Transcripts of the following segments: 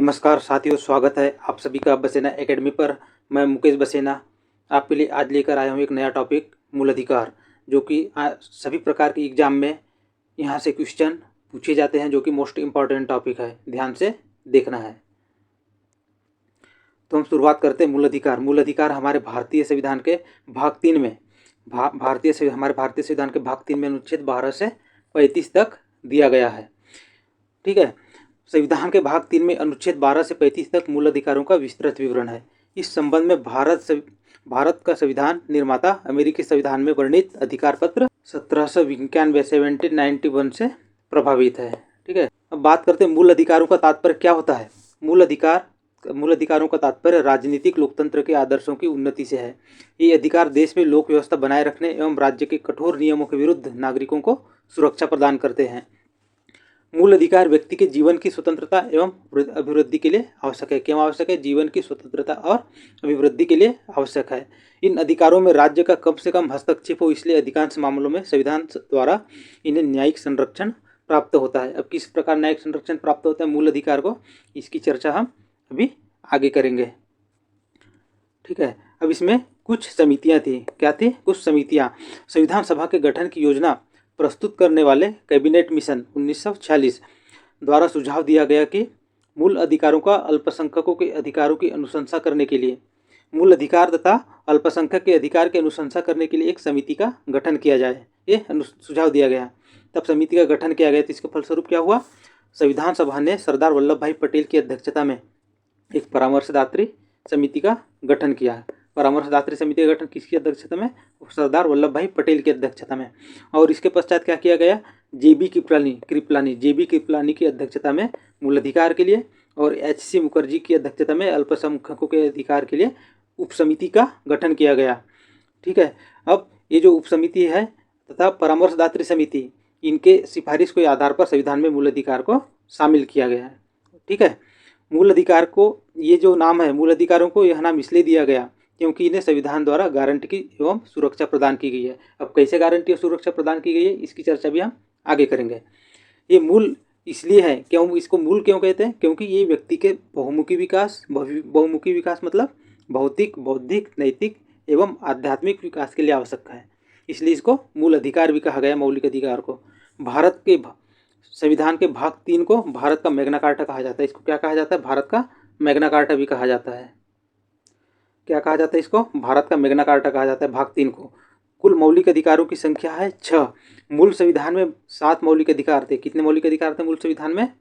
नमस्कार साथियों, स्वागत है आप सभी का बसेना एकेडमी पर। मैं मुकेश बसेना आपके लिए आज लेकर आया हूँ एक नया टॉपिक, मूल अधिकार, जो कि सभी प्रकार के एग्जाम में यहाँ से क्वेश्चन पूछे जाते हैं, जो कि मोस्ट इम्पॉर्टेंट टॉपिक है, ध्यान से देखना है। तो हम शुरुआत करते हैं। मूल अधिकार। मूल अधिकार हमारे भारतीय संविधान के भाग 3 में हमारे भारतीय संविधान के भाग 3 में अनुच्छेद 12 से 35 तक दिया गया है। ठीक है। संविधान के भाग 3 में अनुच्छेद 12 से 35 तक मूल अधिकारों का विस्तृत विवरण है। इस संबंध में भारत का संविधान निर्माता अमेरिकी संविधान में वर्णित अधिकार पत्र 1791 से प्रभावित है। ठीक है। अब बात करते हैं मूल अधिकारों का तात्पर्य क्या होता है। मूल अधिकारों का तात्पर्य राजनीतिक लोकतंत्र के आदर्शों की उन्नति से है। ये अधिकार देश में लोक व्यवस्था बनाए रखने एवं राज्य के कठोर नियमों के विरुद्ध नागरिकों को सुरक्षा प्रदान करते हैं। मूल अधिकार व्यक्ति के जीवन की स्वतंत्रता एवं अभिवृद्धि के लिए आवश्यक है। क्यों आवश्यक है? जीवन की स्वतंत्रता और अभिवृद्धि के लिए आवश्यक है। इन अधिकारों में राज्य का कम से कम हस्तक्षेप हो, इसलिए अधिकांश मामलों में संविधान द्वारा इन्हें न्यायिक संरक्षण प्राप्त होता है। अब किस प्रकार न्यायिक संरक्षण प्राप्त होता है मूल अधिकार को, इसकी चर्चा हम अभी आगे करेंगे। ठीक है। अब इसमें कुछ समितियां थी। क्या थी? कुछ समितियां। संविधान सभा के गठन की योजना प्रस्तुत करने वाले कैबिनेट मिशन 1946 द्वारा सुझाव दिया गया कि मूल अधिकारों का अल्पसंख्यकों के अधिकारों की अनुशंसा करने के लिए, मूल अधिकार तथा अल्पसंख्यक के अधिकार की अनुशंसा करने के लिए एक समिति का गठन किया जाए, ये सुझाव दिया गया। तब समिति का गठन किया गया। तो इसके फलस्वरूप क्या हुआ? संविधान सभा ने सरदार वल्लभ भाई पटेल की अध्यक्षता में एक परामर्शदात्री समिति का गठन किया। परामर्शदात्री समिति का गठन किसकी अध्यक्षता में? सरदार वल्लभ भाई पटेल की अध्यक्षता में। और इसके पश्चात क्या किया गया? जेबी कृपलानी की अध्यक्षता में मूल अधिकार के लिए और एच.सी. मुखर्जी की अध्यक्षता में अल्पसंख्यकों के अधिकार के लिए उप समिति का गठन किया गया। ठीक है। अब ये जो उप समिति है तथा परामर्शदात्री समिति, इनके सिफारिश के आधार पर संविधान में मूल अधिकार को शामिल किया गया है। ठीक है। मूल अधिकार को, ये जो नाम है मूल अधिकारों को, यह नाम इसलिए दिया गया क्योंकि इन्हें संविधान द्वारा गारंटी की एवं सुरक्षा प्रदान की गई है। अब कैसे गारंटी और सुरक्षा प्रदान की गई है, इसकी चर्चा भी हम आगे करेंगे। ये मूल इसलिए है, क्यों इसको मूल क्यों कहते हैं? क्योंकि ये व्यक्ति के बहुमुखी विकास मतलब भौतिक, बौद्धिक, नैतिक एवं आध्यात्मिक विकास के लिए आवश्यक है। इसलिए इसको मूल अधिकार भी कहा गया, मौलिक अधिकार को। भारत के संविधान के भाग 3 को भारत का मैग्ना कार्टा कहा जाता है। इसको क्या कहा जाता है? भारत का मैग्ना कार्टा भी कहा जाता है। क्या कहा जाता है इसको? भारत का मैग्ना कार्टा कहा जाता है भाग 3 को। कुल मौलिक अधिकारों की संख्या है 6। मूल संविधान में 7 मौलिक अधिकार थे। कितने मौलिक अधिकार थे मूल संविधान में?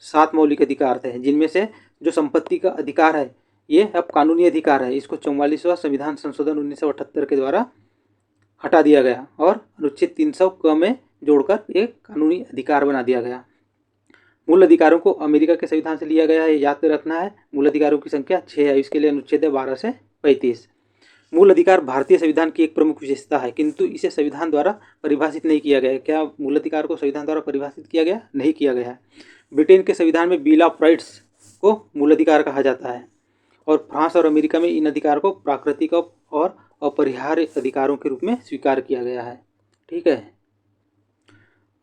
7 मौलिक अधिकार थे, जिनमें से जो संपत्ति का अधिकार है ये अब कानूनी अधिकार है। इसको 44वां संविधान संशोधन 1978 के द्वारा हटा दिया गया और अनुच्छेद 300 क में जोड़कर एक कानूनी अधिकार बना दिया गया। मूल अधिकारों को अमेरिका के संविधान से लिया गया है, याद रखना है। मूल अधिकारों की संख्या 6 है, इसके लिए अनुच्छेद 12 से 35। मूल अधिकार भारतीय संविधान की एक प्रमुख विशेषता है, किंतु इसे संविधान द्वारा परिभाषित नहीं किया गया है। क्या मूल अधिकार को संविधान द्वारा परिभाषित किया गया? नहीं किया गया है। ब्रिटेन के संविधान में बिल ऑफ राइट्स को मूल अधिकार कहा जाता है और फ्रांस और अमेरिका में इन अधिकार को प्राकृतिक और अपरिहार्य अधिकारों के रूप में स्वीकार किया गया है। ठीक है।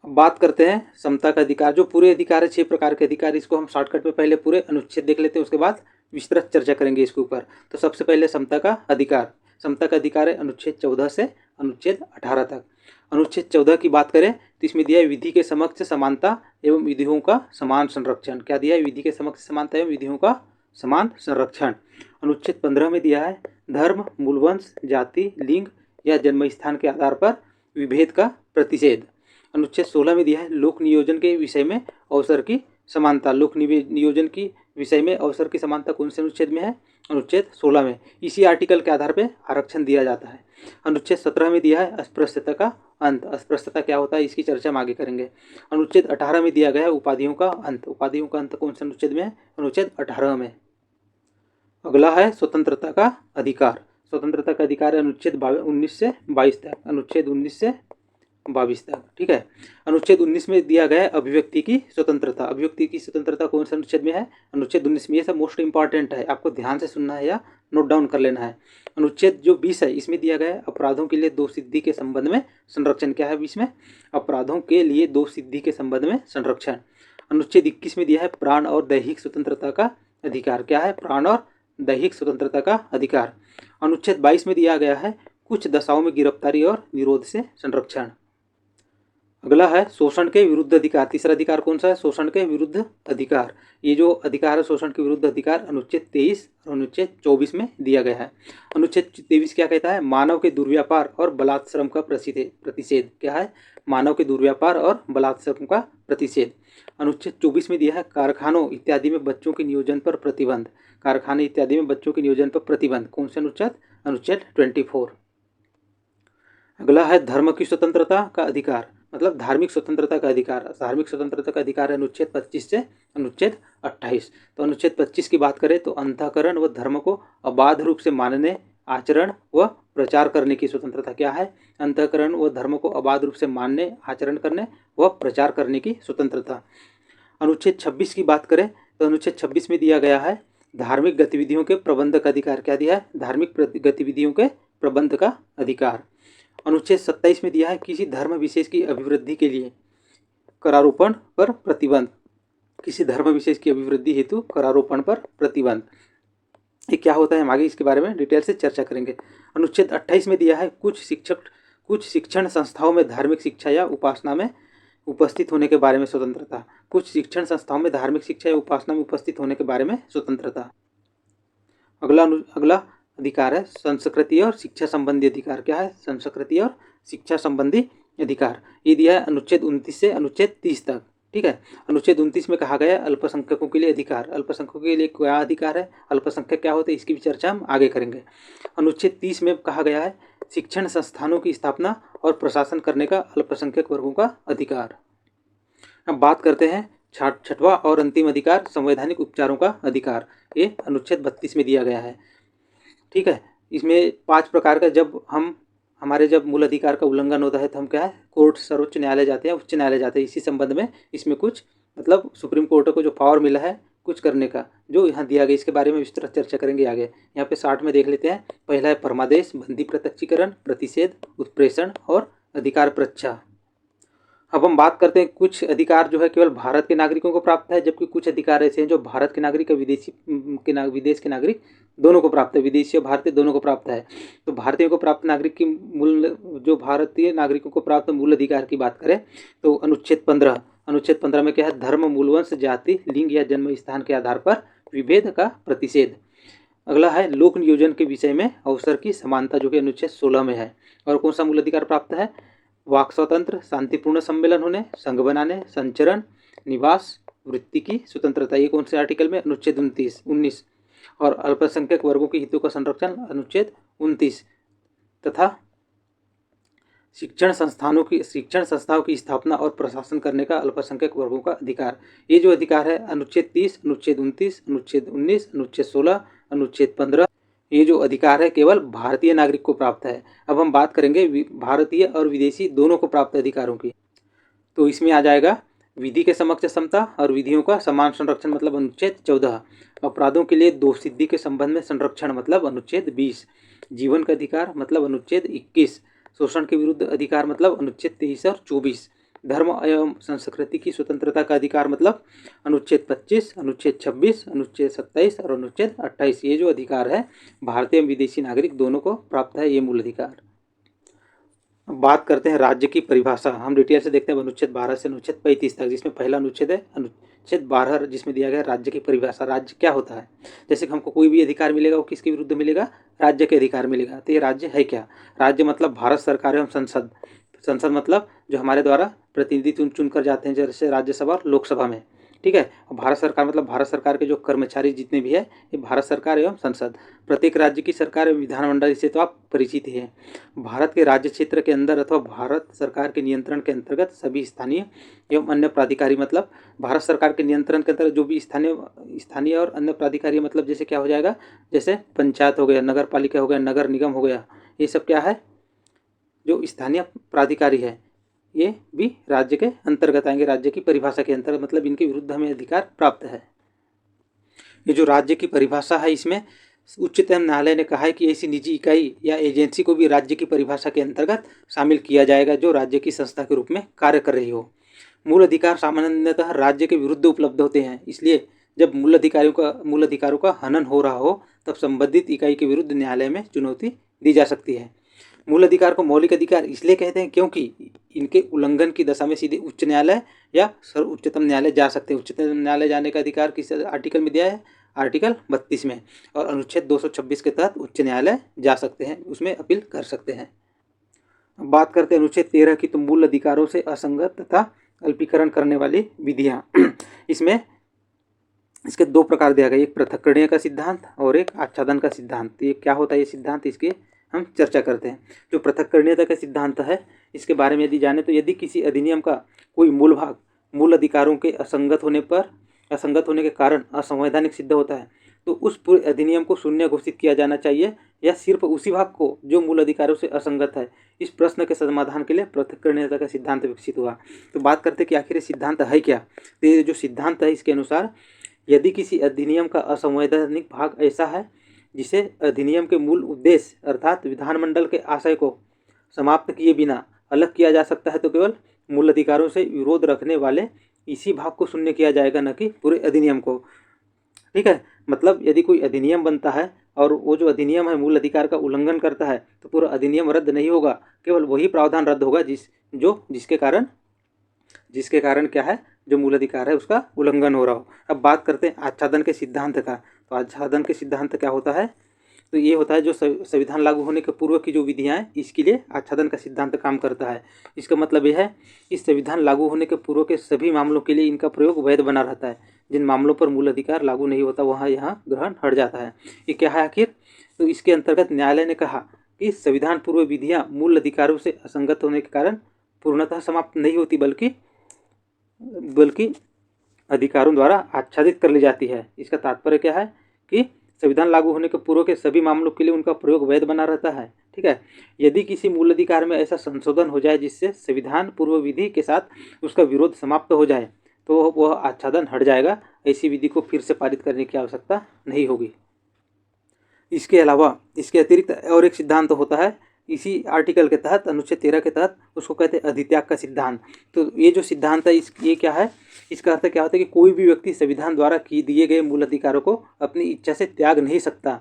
अब बात करते हैं समता का अधिकार। जो पूरे अधिकार है 6 प्रकार के अधिकार, इसको हम शॉर्टकट में पहले पूरे अनुच्छेद देख लेते हैं, उसके बाद विस्तृत चर्चा करेंगे इसके ऊपर। तो सबसे पहले समता का अधिकार। समता का अधिकार है अनुच्छेद 14 से अनुच्छेद 18 तक। अनुच्छेद 14 की बात करें तो इसमें दिया है विधि के समक्ष समानता एवं विधियों का समान संरक्षण। क्या दिया है? विधि के समक्ष समानता एवं विधियों का समान संरक्षण। अनुच्छेद 15 में दिया है धर्म, मूलवंश, जाति, लिंग या जन्म स्थान के आधार पर विभेद का प्रतिषेध। अनुच्छेद 16 में दिया है लोक नियोजन के विषय में अवसर की समानता। लोक नियोजन की विषय में अवसर की समानता कौन से अनुच्छेद में है? अनुच्छेद 16 में। इसी आर्टिकल के आधार पर आरक्षण दिया जाता है। अनुच्छेद 17 में दिया है अस्पृश्यता का अंत। अस्पृश्यता क्या होता है, इसकी चर्चा हम आगे करेंगे। अनुच्छेद 18 में दिया गया है उपाधियों का अंत। उपाधियों का अंत कौन से अनुच्छेद में है? अनुच्छेद 18 में। अगला है स्वतंत्रता का अधिकार। स्वतंत्रता का अधिकार है अनुच्छेद 19 से 22 तक। अनुच्छेद 19 से 22 तक। ठीक है। अनुच्छेद 19 में दिया गया है अभिव्यक्ति की स्वतंत्रता। अभिव्यक्ति की स्वतंत्रता कौन से अनुच्छेद में है? अनुच्छेद 19 में। ये सब मोस्ट इंपॉर्टेंट है, आपको ध्यान से सुनना है या नोट डाउन कर लेना है। अनुच्छेद जो 20 है इसमें दिया गया है अपराधों के लिए 2 सिद्धि के संबंध में संरक्षण। क्या है 20 में? अपराधों के लिए 2 सिद्धि के संबंध में संरक्षण। अनुच्छेद 21 में दिया है प्राण और दैहिक स्वतंत्रता का अधिकार। क्या है? प्राण और दैहिक स्वतंत्रता का अधिकार। अनुच्छेद 22 में दिया गया है कुछ दशाओं में गिरफ्तारी और निरोध से संरक्षण। अगला है शोषण के विरुद्ध अधिकार। तीसरा अधिकार कौन सा है? शोषण के विरुद्ध अधिकार। ये जो अधिकार है शोषण के विरुद्ध अधिकार अनुच्छेद 23 और अनुच्छेद 24 में दिया गया है। अनुच्छेद 23 क्या कहता है? मानव के दुर्व्यापार और बलात्श्रम का प्रतिषेध। क्या है? मानव के दुर्व्यापार और बलात्श्रम का प्रतिषेध। अनुच्छेद 24 में दिया है कारखानों इत्यादि में बच्चों के नियोजन पर प्रतिबंध। कारखाने इत्यादि में बच्चों के नियोजन पर प्रतिबंध। कौन से अनुच्छेद? अनुच्छेद 24। अगला है धर्म की स्वतंत्रता का अधिकार, मतलब धार्मिक स्वतंत्रता का अधिकार। धार्मिक स्वतंत्रता का अधिकार है अनुच्छेद 25 से अनुच्छेद 28। तो अनुच्छेद 25 की बात करें तो अंतःकरण व धर्म को अबाध रूप से मानने, आचरण व प्रचार करने की स्वतंत्रता। क्या है? अंतःकरण व धर्म को अबाध रूप से मानने, आचरण करने व प्रचार करने की स्वतंत्रता। अनुच्छेद 26 की बात करें तो अनुच्छेद 26 में दिया गया है धार्मिक गतिविधियों के प्रबंध का अधिकार। क्या दिया है? धार्मिक गतिविधियों के प्रबंध का अधिकार। अनुच्छेद 27 में दिया है किसी धर्म विशेष की अभिवृद्धि के लिए करारोपण पर प्रतिबंध। किसी धर्म विशेष की अभिवृद्धि हेतु करारोपण पर प्रतिबंध। ये क्या होता है? हम आगे इसके बारे में डिटेल से चर्चा करेंगे। अनुच्छेद 28 में दिया है कुछ शिक्षण संस्थाओं में धार्मिक शिक्षा या उपासना में उपस्थित होने के बारे में स्वतंत्रता। कुछ शिक्षण संस्थाओं में धार्मिक शिक्षा या उपासना में उपस्थित होने के बारे में स्वतंत्रता। अगला अधिकार है संस्कृति और शिक्षा संबंधी अधिकार। क्या है? संस्कृति और शिक्षा संबंधी अधिकार। ये दिया है अनुच्छेद 29 से अनुच्छेद 30 तक। ठीक है। अनुच्छेद 29 में कहा गया है अल्पसंख्यकों के लिए अधिकार। अल्पसंख्यकों के लिए क्या अधिकार है? अल्पसंख्यक क्या होते हैं इसकी भी चर्चा हम आगे करेंगे। अनुच्छेद 30 में कहा गया है शिक्षण संस्थानों की स्थापना और प्रशासन करने का अल्पसंख्यक वर्गों का अधिकार। अब बात करते हैं छठवां और अंतिम अधिकार संवैधानिक उपचारों का अधिकार। ये अनुच्छेद 32 में दिया गया है। ठीक है। इसमें 5 प्रकार का जब मूल अधिकार का उल्लंघन होता है तो हम क्या है? कोर्ट, सर्वोच्च न्यायालय जाते हैं, उच्च न्यायालय जाते हैं। इसी संबंध में इसमें कुछ मतलब सुप्रीम कोर्ट को जो पावर मिला है कुछ करने का जो यहाँ दिया गया, इसके बारे में विस्तृत चर्चा करेंगे आगे। यहाँ पे 60 में देख लेते हैं। पहला है परमादेश, बंदी प्रत्यक्षीकरण, प्रतिषेध, उत्प्रेषण और अधिकार प्रच्छा। अब हम बात करते हैं कुछ अधिकार जो है केवल भारत के नागरिकों को प्राप्त है, जबकि कुछ अधिकार ऐसे हैं जो भारत के नागरिक और विदेश के नागरिक दोनों को प्राप्त है। विदेशी और भारतीय दोनों को प्राप्त है। तो भारतीयों को प्राप्त नागरिक की भारतीय नागरिकों को प्राप्त मूल अधिकार की बात करें तो अनुच्छेद 15 में क्या है? धर्म, मूलवंश, जाति, लिंग या जन्म स्थान के आधार पर विभेद का प्रतिषेध। अगला है लोक नियोजन के विषय में अवसर की समानता, जो कि अनुच्छेद 16 में है। और कौन सा मूल अधिकार प्राप्त है? वाक स्वतंत्र, शांतिपूर्ण सम्मेलन होने, संघ बनाने, संचरण, निवास, वृत्ति की स्वतंत्रता। ये कौन से आर्टिकल में? अनुच्छेद 19। और अल्पसंख्यक वर्गों के हितों का संरक्षण अनुच्छेद 29 तथा शिक्षण संस्थाओं की स्थापना और प्रशासन करने का अल्पसंख्यक वर्गों का अधिकार। ये जो अधिकार है अनुच्छेद 30, अनुच्छेद 29, अनुच्छेद 19, अनुच्छेद 16, अनुच्छेद 15, ये जो अधिकार है केवल भारतीय नागरिक को प्राप्त है। अब हम बात करेंगे भारतीय और विदेशी दोनों को प्राप्त अधिकारों की। तो इसमें आ जाएगा विधि के समक्ष समता और विधियों का समान संरक्षण, मतलब अनुच्छेद 14। अपराधों के लिए दोष सिद्धि के संबंध में संरक्षण, मतलब अनुच्छेद 20। जीवन का अधिकार, मतलब अनुच्छेद 21। शोषण के विरुद्ध अधिकार, मतलब अनुच्छेद 23 और 24। धर्म एवं संस्कृति की स्वतंत्रता का अधिकार, मतलब अनुच्छेद 25, अनुच्छेद 26, अनुच्छेद 27 और अनुच्छेद 28। ये जो अधिकार है भारतीय एवं विदेशी नागरिक दोनों को प्राप्त है ये मूल अधिकार। अब बात करते हैं राज्य की परिभाषा। हम डिटेल से देखते हैं अनुच्छेद 12 से अनुच्छेद 35 तक, जिसमें पहला अनुच्छेद है अनुच्छेद 12, जिसमें दिया गया राज्य की परिभाषा। राज्य क्या होता है? जैसे कि हमको कोई भी अधिकार मिलेगा वो किसके विरुद्ध मिलेगा? राज्य के अधिकार मिलेगा। तो ये राज्य है क्या? राज्य मतलब भारत सरकार एवं संसद। संसद मतलब जो हमारे द्वारा प्रतिनिधि चुन कर जाते हैं, जैसे राज्यसभा और लोकसभा में। ठीक है। और भारत सरकार मतलब भारत सरकार के जो कर्मचारी जितने भी है ये भारत सरकार एवं संसद। प्रत्येक राज्य की सरकार एवं विधानमंडल से तो आप परिचित ही हैं। भारत के राज्य क्षेत्र के अंदर अथवा भारत सरकार के नियंत्रण के अंतर्गत सभी स्थानीय एवं अन्य प्राधिकारी, मतलब भारत सरकार के नियंत्रण के अंतर्गत जो भी स्थानीय और अन्य प्राधिकारी, मतलब जैसे क्या हो जाएगा? जैसे पंचायत हो गया, नगर पालिका हो गया, नगर निगम हो गया, ये सब क्या है? जो स्थानीय प्राधिकारी है ये भी राज्य के अंतर्गत आएंगे, राज्य की परिभाषा के अंतर्गत, मतलब इनके विरुद्ध हमें अधिकार प्राप्त है। ये जो राज्य की परिभाषा है इसमें उच्चतम न्यायालय ने कहा है कि ऐसी निजी इकाई या एजेंसी को भी राज्य की परिभाषा के अंतर्गत शामिल किया जाएगा जो राज्य की संस्था के रूप में कार्य कर रही हो। मूल अधिकार सामान्यतः राज्य के विरुद्ध उपलब्ध होते हैं, इसलिए जब मूल अधिकारों का हनन हो रहा हो तब संबंधित इकाई के विरुद्ध न्यायालय में चुनौती दी जा सकती है। मूल अधिकार को मौलिक अधिकार इसलिए कहते हैं क्योंकि इनके उल्लंघन की दशा में सीधे उच्च न्यायालय या सर्वोच्चतम न्यायालय जा सकते हैं। उच्चतम न्यायालय जाने का अधिकार किस आर्टिकल में दिया है? आर्टिकल 32 में। और अनुच्छेद 226 के तहत उच्च न्यायालय जा सकते हैं, उसमें अपील कर सकते हैं। बात करते हैं अनुच्छेद 13 की, तो मूल अधिकारों से असंगत तथा अल्पीकरण करने वाली विधियाँ। इसमें इसके दो प्रकार दिया गया, एक पृथक्करणीय का सिद्धांत और एक आच्छादन का सिद्धांत। ये क्या होता है ये सिद्धांत, इसके हम चर्चा करते हैं। जो पृथक्करणीयता का सिद्धांत है, इसके बारे में यदि जाने तो यदि किसी अधिनियम का कोई मूल भाग मूल अधिकारों के असंगत होने के कारण असंवैधानिक सिद्ध होता है तो उस पूरे अधिनियम को शून्य घोषित किया जाना चाहिए या सिर्फ उसी भाग को जो मूल अधिकारों से असंगत है। इस प्रश्न के समाधान के लिए पृथक्करणीयता का सिद्धांत विकसित हुआ। तो बात करते कि आखिर ये सिद्धांत है क्या। तो ये जो सिद्धांत है इसके अनुसार यदि किसी अधिनियम का असंवैधानिक भाग ऐसा है जिसे अधिनियम के मूल उद्देश्य अर्थात विधानमंडल के आशय को समाप्त किए बिना अलग किया जा सकता है तो केवल मूल अधिकारों से विरोध रखने वाले इसी भाग को शून्य किया जाएगा, न कि पूरे अधिनियम को। ठीक है, मतलब यदि कोई अधिनियम बनता है और वो जो अधिनियम है मूल अधिकार का उल्लंघन करता है तो पूरा अधिनियम रद्द नहीं होगा, केवल वही प्रावधान रद्द होगा जिसके कारण क्या है, जो मूल अधिकार है उसका उल्लंघन हो रहा हो। अब बात करते हैं आच्छादन के सिद्धांत का। तो आच्छादन के सिद्धांत क्या होता है? तो ये होता है जो संविधान लागू होने के पूर्व की जो विधियाँ हैं इसके लिए आच्छादन का सिद्धांत काम करता है। इसका मतलब यह है कि संविधान लागू होने के पूर्व के सभी मामलों के लिए इनका प्रयोग वैध बना रहता है। जिन मामलों पर मूल अधिकार लागू नहीं होता वहाँ यहाँ ग्रहण हट जाता है। ये क्या है आखिर? तो इसके अंतर्गत न्यायालय ने कहा कि संविधान पूर्व विधियाँ मूल अधिकारों से असंगत होने के कारण पूर्णतः समाप्त नहीं होती बल्कि अधिकारों द्वारा आच्छादित कर ली जाती है। इसका तात्पर्य क्या है कि संविधान लागू होने के पूर्व के सभी मामलों के लिए उनका प्रयोग वैध बना रहता है। ठीक है, यदि किसी मूल अधिकार में ऐसा संशोधन हो जाए जिससे संविधान पूर्व विधि के साथ उसका विरोध समाप्त हो जाए तो वह आच्छादन हट जाएगा। ऐसी विधि को फिर से पारित करने की आवश्यकता नहीं होगी। इसके अलावा इसके अतिरिक्त और एक सिद्धांत होता है इसी आर्टिकल के तहत, अनुच्छेद 13 के तहत, उसको कहते हैं अधित्याग का सिद्धांत। तो ये जो सिद्धांत है ये क्या है? इसका अर्थ क्या होता है कि कोई भी व्यक्ति संविधान द्वारा दिए गए मूल अधिकारों को अपनी इच्छा से त्याग नहीं सकता।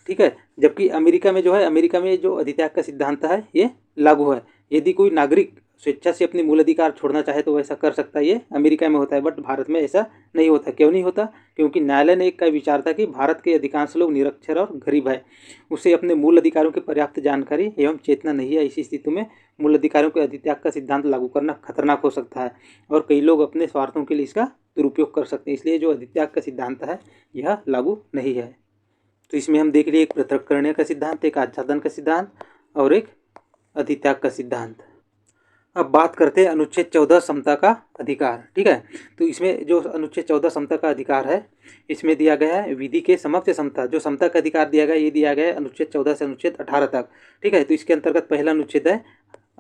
ठीक है, जबकि अमेरिका में जो अधित्याग का सिद्धांत है ये लागू है। यदि कोई नागरिक स्वेच्छा से अपने मूल अधिकार छोड़ना चाहे तो वैसा कर सकता है, ये अमेरिका में होता है, बट भारत में ऐसा नहीं होता। क्यों नहीं होता? क्योंकि न्यायालय ने एक का विचार था कि भारत के अधिकांश लोग निरक्षर और गरीब है, उसे अपने मूल अधिकारों की पर्याप्त जानकारी एवं चेतना नहीं है। इसी स्थिति में मूल अधिकारों के अधित्याग का सिद्धांत लागू करना खतरनाक हो सकता है और कई लोग अपने स्वार्थों के लिए इसका दुरुपयोग कर सकते हैं। इसलिए जो अधित्याग का सिद्धांत है यह लागू नहीं है। तो इसमें हम देख लिए एक पृथक्करणीय का सिद्धांत, एक आच्छादन का सिद्धांत और एक अधित्याग का सिद्धांत। अब बात करते हैं अनुच्छेद 14 समता का अधिकार। ठीक है, तो इसमें जो अनुच्छेद 14 समता का अधिकार है इसमें दिया गया है विधि के समक्ष समता। जो समता का अधिकार दिया गया ये दिया गया है अनुच्छेद 14 से अनुच्छेद 18 तक। ठीक है, तो इसके अंतर्गत पहला अनुच्छेद है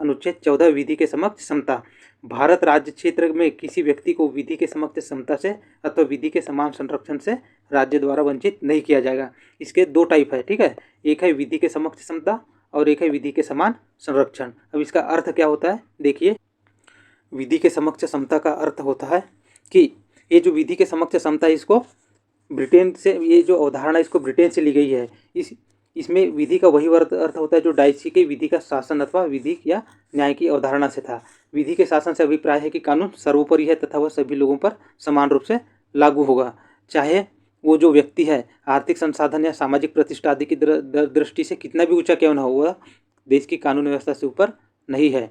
अनुच्छेद 14 विधि के समक्ष समता। भारत राज्य क्षेत्र में किसी व्यक्ति को विधि के समक्ष समता से अथवा विधि के समान संरक्षण से राज्य द्वारा वंचित नहीं किया जाएगा। इसके दो टाइप है। ठीक है, एक है विधि के समक्ष समता और एक है विधि के समान संरक्षण। अब इसका अर्थ क्या होता है देखिए, विधि के समक्ष समता का अर्थ होता है कि ये जो विधि के समक्ष समता है इसको ब्रिटेन से, ये जो अवधारणा इसको ब्रिटेन से ली गई है। इसमें विधि का वही अर्थ होता है जो डाइसी के विधि का शासन अथवा विधि या न्याय की अवधारणा से था। विधि के शासन से अभिप्राय है कि कानून सर्वोपरि है तथा वह सभी लोगों पर समान रूप से लागू होगा, चाहे वो जो व्यक्ति है आर्थिक संसाधन या सामाजिक प्रतिष्ठा आदि की दृष्टि से कितना भी ऊंचा क्यों न हो, वह देश की कानून व्यवस्था से ऊपर नहीं है।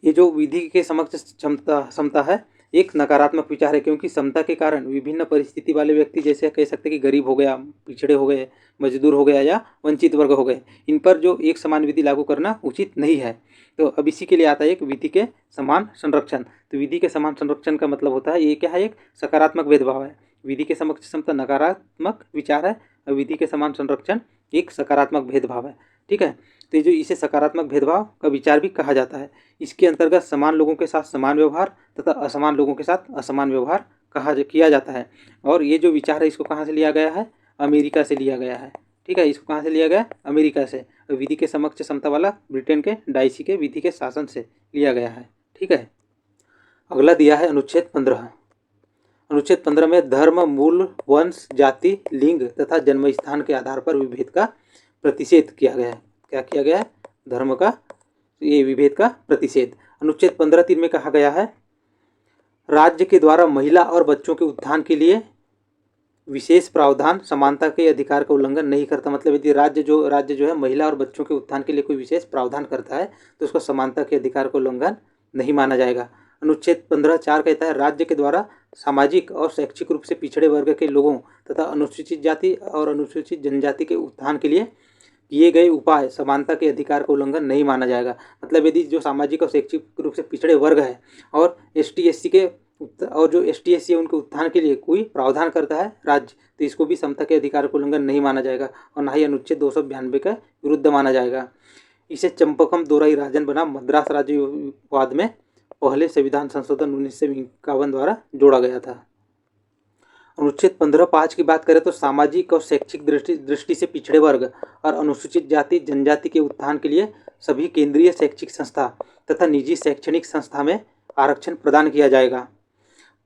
ये जो विधि के समक्ष समता है एक नकारात्मक विचार है, क्योंकि समता के कारण विभिन्न परिस्थिति वाले व्यक्ति, जैसे कह सकते हैं कि गरीब हो गया, पिछड़े हो गए, मजदूर हो गया या वंचित वर्ग हो गए, इन पर जो एक समान विधि लागू करना उचित नहीं है। तो अब इसी के लिए आता है एक विधि के समान संरक्षण। तो विधि के समान संरक्षण का मतलब होता है ये क्या है, एक सकारात्मक भेदभाव है। विधि के समक्ष समता नकारात्मक विचार है और विधि के समान संरक्षण एक सकारात्मक भेदभाव है। ठीक है, तो जो इसे सकारात्मक भेदभाव का विचार भी कहा जाता है। इसके अंतर्गत समान लोगों के साथ समान व्यवहार तथा असमान लोगों के साथ असमान व्यवहार किया जाता है। और ये जो विचार है इसको कहाँ से लिया गया है? अमेरिका से लिया गया है। ठीक है, इसको कहाँ से लिया गया? अमेरिका से। विधि के समक्ष समता वाला ब्रिटेन के डाइसी के विधि के शासन से लिया गया है। ठीक है। अगला दिया है अनुच्छेद 15। अनुच्छेद 15 में धर्म, मूल, वंश, जाति, लिंग तथा जन्म स्थान के आधार पर विभेद का प्रतिषेध किया गया है। क्या किया गया है? धर्म का ये विभेद का प्रतिषेध। अनुच्छेद 15(3) में कहा गया है राज्य के द्वारा महिला और बच्चों के उत्थान के लिए विशेष प्रावधान समानता के अधिकार का उल्लंघन नहीं करता। मतलब यदि राज्य जो है महिला और बच्चों के उत्थान के लिए कोई विशेष प्रावधान करता है तो उसको समानता के अधिकार का उल्लंघन नहीं माना जाएगा। अनुच्छेद 15(4) कहता है राज्य के द्वारा सामाजिक और शैक्षिक रूप से पिछड़े वर्ग के लोगों तथा अनुसूचित जाति और अनुसूचित जनजाति के उत्थान के लिए किए गए उपाय समानता के अधिकार का उल्लंघन नहीं माना जाएगा। मतलब यदि जो सामाजिक और शैक्षिक रूप से पिछड़े वर्ग है और ST/SC के और जो ST/SC है उनके उत्थान के लिए कोई प्रावधान करता है राज्य, तो इसको भी समता के अधिकार का उल्लंघन नहीं माना जाएगा और न ही अनुच्छेद 292 के विरुद्ध माना जाएगा। इसे चंपकम दोराई राजन बना मद्रास राज्यवाद में पहले संविधान संशोधन 1951 द्वारा जोड़ा गया था। अनुच्छेद 15(5) की बात करें तो सामाजिक और शैक्षिक दृष्टि से पिछड़े वर्ग और अनुसूचित जाति जनजाति के उत्थान के लिए सभी केंद्रीय शैक्षिक संस्था तथा निजी शैक्षणिक संस्था में आरक्षण प्रदान किया जाएगा,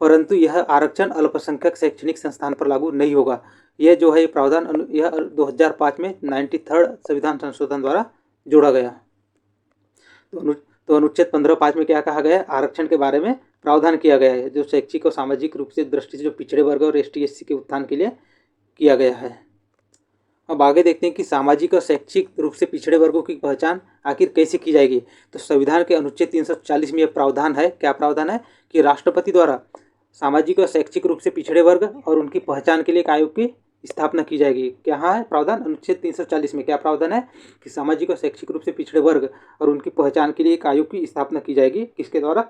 परंतु यह आरक्षण अल्पसंख्यक शैक्षणिक संस्थान पर लागू नहीं होगा। यह जो है प्रावधान यह 2005 में 93rd संविधान संशोधन द्वारा जोड़ा गया। तो अनुच्छेद 15(5) में क्या कहा गया है? आरक्षण के बारे में प्रावधान किया गया है जो शैक्षिक और सामाजिक रूप से दृष्टि से जो पिछड़े वर्ग और ST/SC के उत्थान के लिए किया गया है। अब आगे देखते हैं कि सामाजिक और शैक्षिक रूप से पिछड़े वर्गों की पहचान आखिर कैसे की जाएगी। तो संविधान के अनुच्छेद 340 में यह प्रावधान है। क्या प्रावधान है? कि राष्ट्रपति द्वारा सामाजिक और शैक्षिक रूप से पिछड़े वर्ग और उनकी पहचान के लिए एक आयोग की स्थापना की जाएगी। क्या है प्रावधान? अनुच्छेद 340 में क्या प्रावधान है कि सामाजिक और शैक्षिक रूप से पिछड़े वर्ग और उनकी पहचान के लिए एक आयोग की स्थापना की जाएगी। किसके द्वारा?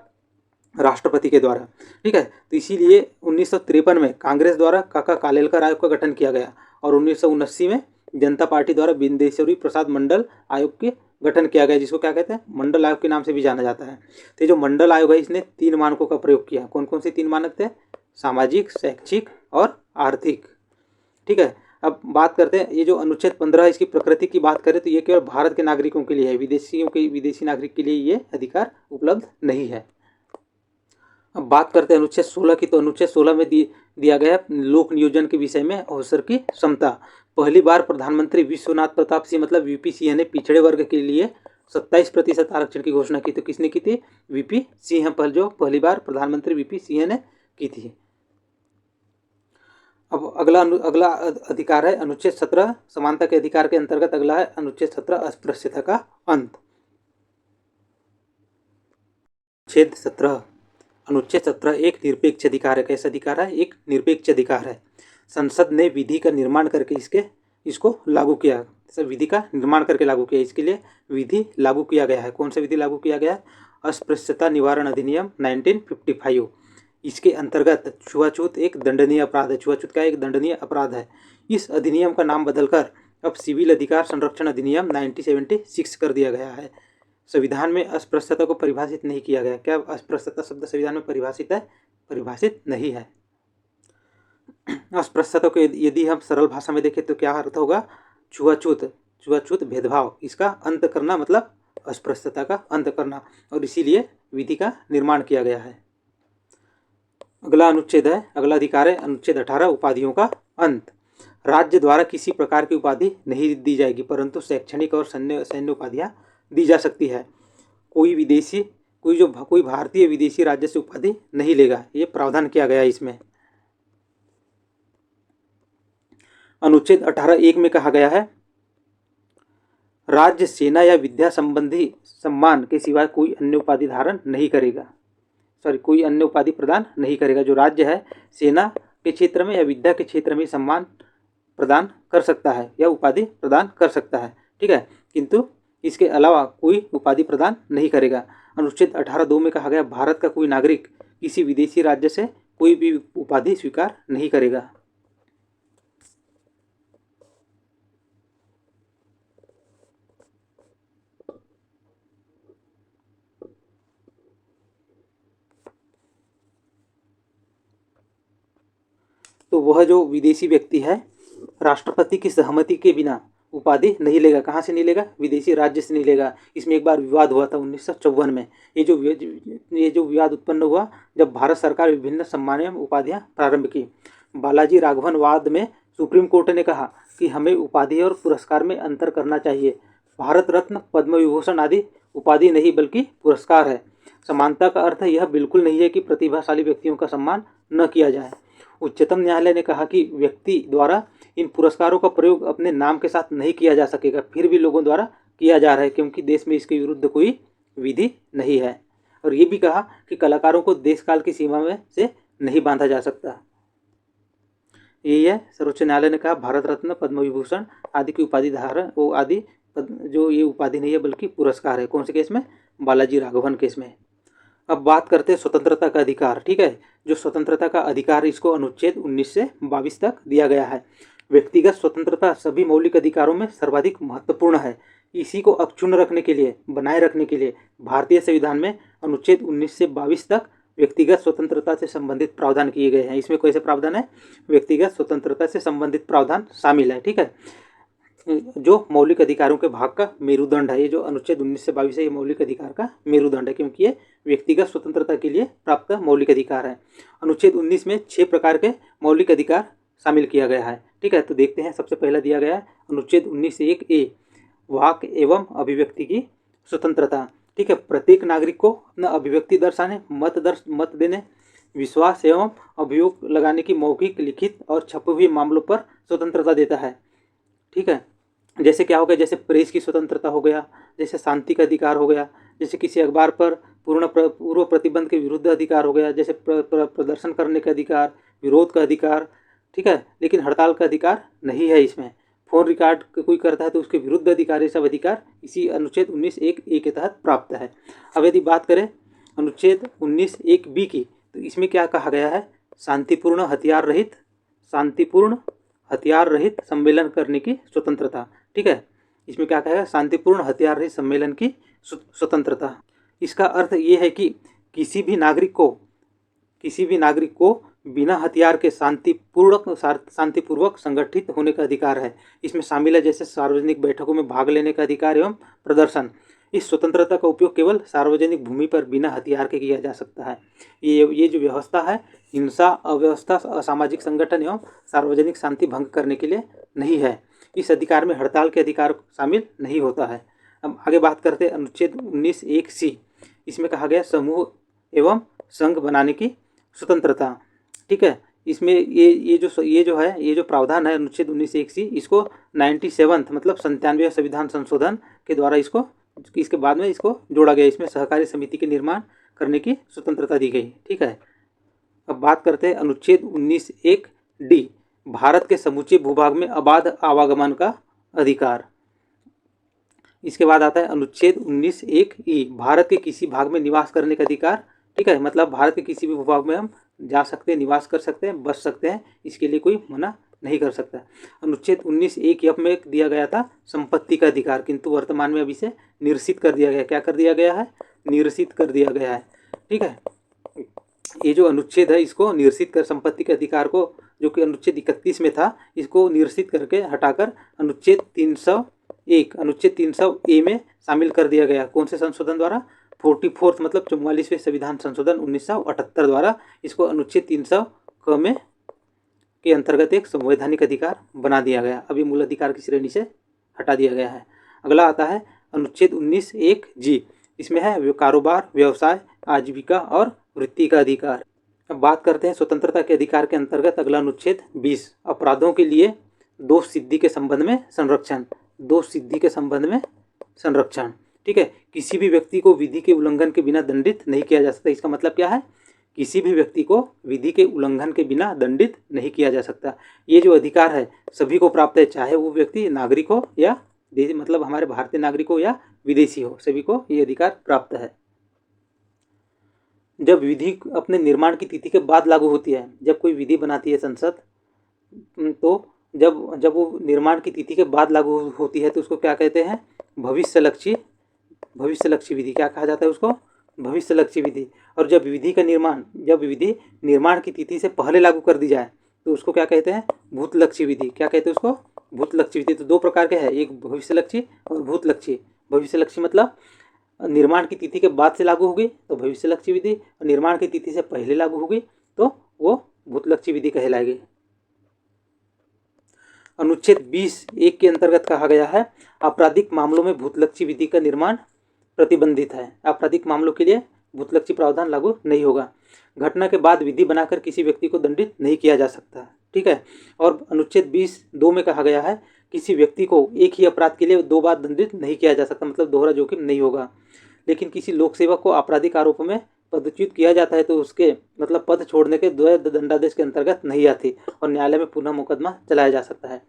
राष्ट्रपति के द्वारा। ठीक है। तो इसीलिए 1953 में कांग्रेस द्वारा काका कालेलकर आयोग का गठन किया गया और 1979 में जनता पार्टी द्वारा बिंदेश्वरी प्रसाद मंडल आयोग के गठन किया गया, जिसको क्या कहते हैं? मंडल आयोग के नाम से भी जाना जाता है। तो जो मंडल आयोग है इसने 3 मानकों का प्रयोग किया। कौन कौन से 3 मानक थे? सामाजिक, शैक्षिक और आर्थिक। ठीक है। अब बात करते हैं ये जो अनुच्छेद 15 है इसकी प्रकृति की बात करें तो ये केवल भारत के नागरिकों के लिए है, विदेशी नागरिक के लिए ये अधिकार उपलब्ध नहीं है। अब बात करते हैं अनुच्छेद 16 की। तो अनुच्छेद 16 में दिया गया है लोक नियोजन के विषय में अवसर की समता। पहली बार प्रधानमंत्री विश्वनाथ प्रताप सिंह मतलब VP सिंह ने पिछड़े वर्ग के लिए 27% आरक्षण की घोषणा की। तो किसने की थी? VP सिंह जो पहली बार प्रधानमंत्री VP सिंह ने की थी। अब अगला अधिकार है अनुच्छेद 17 समानता के अधिकार के अंतर्गत अगला है अनुच्छेद 17 अस्पृश्यता का अंत। अनुच्छेद 17 एक निरपेक्ष अधिकार है। कैसा अधिकार है? एक निरपेक्ष अधिकार है। संसद ने विधि का निर्माण करके इसको लागू किया। विधि का निर्माण करके लागू किया। इसके लिए विधि लागू किया गया है। कौन सा विधि लागू किया गया है? अस्पृश्यता निवारण अधिनियम 1955। इसके अंतर्गत छुआछूत एक दंडनीय अपराध है। छुआछूत का एक दंडनीय अपराध है। इस अधिनियम का नाम बदलकर अब सिविल अधिकार संरक्षण अधिनियम 1976 कर दिया गया है। संविधान में अस्पृश्यता को परिभाषित नहीं किया गया। क्या अस्पृश्यता शब्द संविधान में परिभाषित है? परिभाषित नहीं है। अस्पृश्यता को यदि हम सरल भाषा में देखें तो क्या अर्थ होगा? छुआछूत भेदभाव, इसका अंत करना मतलब अस्पृश्यता का अंत करना, और इसीलिए विधि का निर्माण किया गया है। अगला अधिकार है अनुच्छेद 18 उपाधियों का अंत। राज्य द्वारा किसी प्रकार की उपाधि नहीं दी जाएगी, परंतु शैक्षणिक और सैन्य उपाधियां दी जा सकती है। कोई भारतीय विदेशी राज्य से उपाधि नहीं लेगा, ये प्रावधान किया गया है इसमें। अनुच्छेद 18(1) में कहा गया है राज्य सेना या विद्या संबंधी सम्मान के सिवाय कोई अन्य उपाधि धारण नहीं करेगा। कोई अन्य उपाधि प्रदान नहीं करेगा। जो राज्य है सेना के क्षेत्र में या विद्या के क्षेत्र में सम्मान प्रदान कर सकता है या उपाधि प्रदान कर सकता है। ठीक है। किंतु इसके अलावा कोई उपाधि प्रदान नहीं करेगा। अनुच्छेद 18(2) में कहा गया भारत का कोई नागरिक किसी विदेशी राज्य से कोई भी उपाधि स्वीकार नहीं करेगा। तो वह जो विदेशी व्यक्ति है राष्ट्रपति की सहमति के बिना उपाधि नहीं लेगा। कहाँ से नहीं लेगा? विदेशी राज्य से नहीं लेगा। इसमें एक बार विवाद हुआ था 1954 में। ये जो विवाद उत्पन्न हुआ जब भारत सरकार विभिन्न सम्मान एवं उपाधियाँ प्रारंभ की। बालाजी राघवन वाद में सुप्रीम कोर्ट ने कहा कि हमें उपाधि और पुरस्कार में अंतर करना चाहिए। भारत रत्न, पद्म विभूषण आदि उपाधि नहीं बल्कि पुरस्कार है। समानता का अर्थ यह बिल्कुल नहीं है कि प्रतिभाशाली व्यक्तियों का सम्मान न किया जाए। उच्चतम न्यायालय ने कहा कि व्यक्ति द्वारा इन पुरस्कारों का प्रयोग अपने नाम के साथ नहीं किया जा सकेगा, फिर भी लोगों द्वारा किया जा रहा है क्योंकि देश में इसके विरुद्ध कोई विधि नहीं है। और ये भी कहा कि कलाकारों को देशकाल की सीमा में से नहीं बांधा जा सकता। यही है, सर्वोच्च न्यायालय ने कहा भारत रत्न, पद्म विभूषण आदि की उपाधि धारण वो आदि जो ये उपाधि नहीं है बल्कि पुरस्कार है। कौन से केस में? बालाजी राघवन केस में। अब बात करते हैं स्वतंत्रता का अधिकार। ठीक है, जो स्वतंत्रता का अधिकार इसको अनुच्छेद 19 से 22 तक दिया गया है। व्यक्तिगत स्वतंत्रता सभी मौलिक अधिकारों में सर्वाधिक महत्वपूर्ण है। इसी को अक्षुण्ण रखने के लिए, बनाए रखने के लिए भारतीय संविधान में अनुच्छेद 19 से 22 तक व्यक्तिगत स्वतंत्रता से संबंधित प्रावधान किए गए हैं। इसमें कैसे प्रावधान है? व्यक्तिगत स्वतंत्रता से संबंधित प्रावधान शामिल है। ठीक है, जो मौलिक अधिकारों के भाग का मेरुदंड है। ये जो अनुच्छेद 19 से 22 है ये मौलिक अधिकार का मेरुदंड है क्योंकि ये व्यक्तिगत स्वतंत्रता के लिए प्राप्त मौलिक अधिकार है। अनुच्छेद 19 में 6 प्रकार के मौलिक अधिकार शामिल किया गया है। ठीक है, तो देखते हैं। सबसे पहला दिया गया है अनुच्छेद 19(1)(a) वाक एवं अभिव्यक्ति की स्वतंत्रता। ठीक है, प्रत्येक नागरिक को अपना अभिव्यक्ति दर्शाने, मत देने, विश्वास एवं अभियोग लगाने की मौखिक, लिखित और छपे हुए मामलों पर स्वतंत्रता देता है। ठीक है, जैसे क्या हो गया? जैसे प्रेस की स्वतंत्रता हो गया, जैसे शांति का अधिकार हो गया, जैसे किसी अखबार पर पूर्व प्रतिबंध के विरुद्ध अधिकार हो गया, जैसे प्रदर्शन करने का अधिकार, विरोध का अधिकार। ठीक है, लेकिन हड़ताल का अधिकार नहीं है इसमें। फोन रिकॉर्ड कोई करता है तो उसके विरुद्ध अधिकार, ये सब अधिकार इसी अनुच्छेद 19(1)(a) के तहत प्राप्त है। अब यदि बात करें अनुच्छेद 19(1)(b) की, तो इसमें क्या कहा गया है? शांतिपूर्ण हथियार रहित सम्मेलन करने की स्वतंत्रता। ठीक है, इसमें क्या कहेगा? शांतिपूर्ण हथियार रहित सम्मेलन की स्वतंत्रता। इसका अर्थ ये है कि किसी भी नागरिक को बिना हथियार के शांतिपूर्वक संगठित होने का अधिकार है। इसमें शामिल है जैसे सार्वजनिक बैठकों में भाग लेने का अधिकार एवं प्रदर्शन। इस स्वतंत्रता का उपयोग केवल सार्वजनिक भूमि पर बिना हथियार के किया जा सकता है। ये जो व्यवस्था है हिंसा, अव्यवस्था, असामाजिक संगठन एवं सार्वजनिक शांति भंग करने के लिए नहीं है। इस अधिकार में हड़ताल के अधिकार शामिल नहीं होता है। अब आगे बात करते हैं अनुच्छेद 19(1)(c). इसमें कहा गया समूह एवं संघ बनाने की स्वतंत्रता। ठीक है, इसमें ये जो प्रावधान है अनुच्छेद 19(1)(c), इसको 97 मतलब 97वें संविधान संशोधन के द्वारा इसके बाद में इसको जोड़ा गया। इसमें सहकारी समिति के निर्माण करने की स्वतंत्रता दी गई। ठीक है, अब बात करते हैं अनुच्छेद 19(1)(d) भारत के समूचे भूभाग में अबाध आवागमन का अधिकार। इसके बाद आता है अनुच्छेद 19(1)(e) भारत के किसी भाग में निवास करने का अधिकार। ठीक है, मतलब भारत के किसी भी भूभाग में हम जा सकते हैं, निवास कर सकते हैं, बस सकते हैं, इसके लिए कोई मना नहीं कर सकता। अनुच्छेद 19(1)(f) में दिया गया था संपत्ति का अधिकार, किंतु वर्तमान में अब इसे निरसित कर दिया गया। क्या कर दिया गया है? निरसित कर दिया गया है। ठीक है, ये जो अनुच्छेद है इसको निरसित कर, संपत्ति के अधिकार को जो कि अनुच्छेद 31 में था इसको निरसित करके हटाकर अनुच्छेद 300(a) में शामिल कर दिया गया। कौन से संशोधन द्वारा? 44 मतलब 44वें संविधान संशोधन 1978 द्वारा इसको अनुच्छेद 300(क) में के अंतर्गत एक संवैधानिक अधिकार बना दिया गया। अभी मूल अधिकार की श्रेणी से हटा दिया गया है। अगला आता है अनुच्छेद 19(1)(g). इसमें है कारोबार, व्यवसाय, आजीविका और वृत्ति का अधिकार। अब बात करते हैं स्वतंत्रता के अधिकार के अंतर्गत अगला अनुच्छेद 20 अपराधों के लिए दोष सिद्धि के संबंध में संरक्षण। ठीक है, किसी भी व्यक्ति को विधि के उल्लंघन के बिना दंडित नहीं किया जा सकता। इसका मतलब क्या है? किसी भी व्यक्ति को विधि के उल्लंघन के बिना दंडित नहीं किया जा सकता। ये जो अधिकार है सभी को प्राप्त है, चाहे वो व्यक्ति नागरिक हो या मतलब हमारे भारतीय नागरिक हो या विदेशी हो, सभी को ये अधिकार प्राप्त है। जब विधि अपने निर्माण की तिथि के बाद लागू होती है, जब कोई विधि बनाती है संसद, तो जब वो निर्माण की तिथि के बाद लागू होती है तो उसको क्या कहते हैं? भविष्यलक्षी विधि। क्या कहा जाता है उसको? भविष्यलक्षी विधि। और जब विधि निर्माण की तिथि से पहले लागू कर दी जाए तो उसको क्या कहते हैं? भूतलक्षी विधि। क्या कहते हैं उसको? भूतलक्षी विधि। तो दो प्रकार के हैं, एक भविष्यलक्षी और भूतलक्षी। भविष्यलक्षी मतलब निर्माण की तिथि के बाद से लागू होगी तो भविष्यलक्षी विधि, और निर्माण की तिथि से पहले लागू होगी तो वो भूतलक्षी विधि कहलाएगी। अनुच्छेद 20(1) के अंतर्गत कहा गया है आपराधिक मामलों में भूतलक्षी विधि का निर्माण प्रतिबंधित है। आपराधिक मामलों के लिए भूतलक्षी प्रावधान लागू नहीं होगा। घटना के बाद विधि बनाकर किसी व्यक्ति को दंडित नहीं किया जा सकता, ठीक है। और अनुच्छेद 20(2) में कहा गया है किसी व्यक्ति को एक ही अपराध के लिए 2 बार दंडित नहीं किया जा सकता, मतलब दोहरा जोखिम नहीं होगा। लेकिन किसी लोक सेवक को आपराधिक आरोप में पदच्युत किया जाता है तो उसके मतलब पद छोड़ने के द्वैध दंडादेश के अंतर्गत नहीं आती और न्यायालय में पुनः मुकदमा चलाया जा सकता है।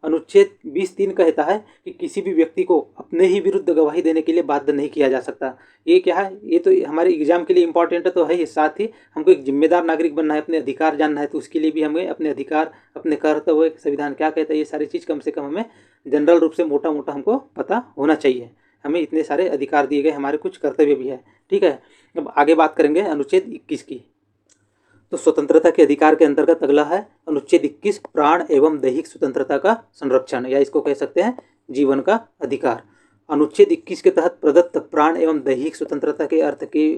अनुच्छेद 20(3) कहता है कि किसी भी व्यक्ति को अपने ही विरुद्ध गवाही देने के लिए बाध्य नहीं किया जा सकता। ये क्या है, ये तो हमारे एग्जाम के लिए इंपॉर्टेंट है तो है ही, साथ ही हमको एक जिम्मेदार नागरिक बनना है, अपने अधिकार जानना है, तो उसके लिए भी हमें अपने अधिकार, अपने कर्तव्य, संविधान क्या कहता है, ये सारी चीज़ कम से कम हमें जनरल रूप से मोटा मोटा हमको पता होना चाहिए। हमें इतने सारे अधिकार दिए गए, हमारे कुछ कर्तव्य भी है, ठीक है। अब आगे बात करेंगे अनुच्छेद 21 की। तो स्वतंत्रता के अधिकार के अंतर्गत अगला है अनुच्छेद 21 प्राण एवं दैहिक स्वतंत्रता का संरक्षण, या इसको कह सकते हैं जीवन का अधिकार। अनुच्छेद 21 के तहत प्रदत्त प्राण एवं दैहिक स्वतंत्रता के अर्थ के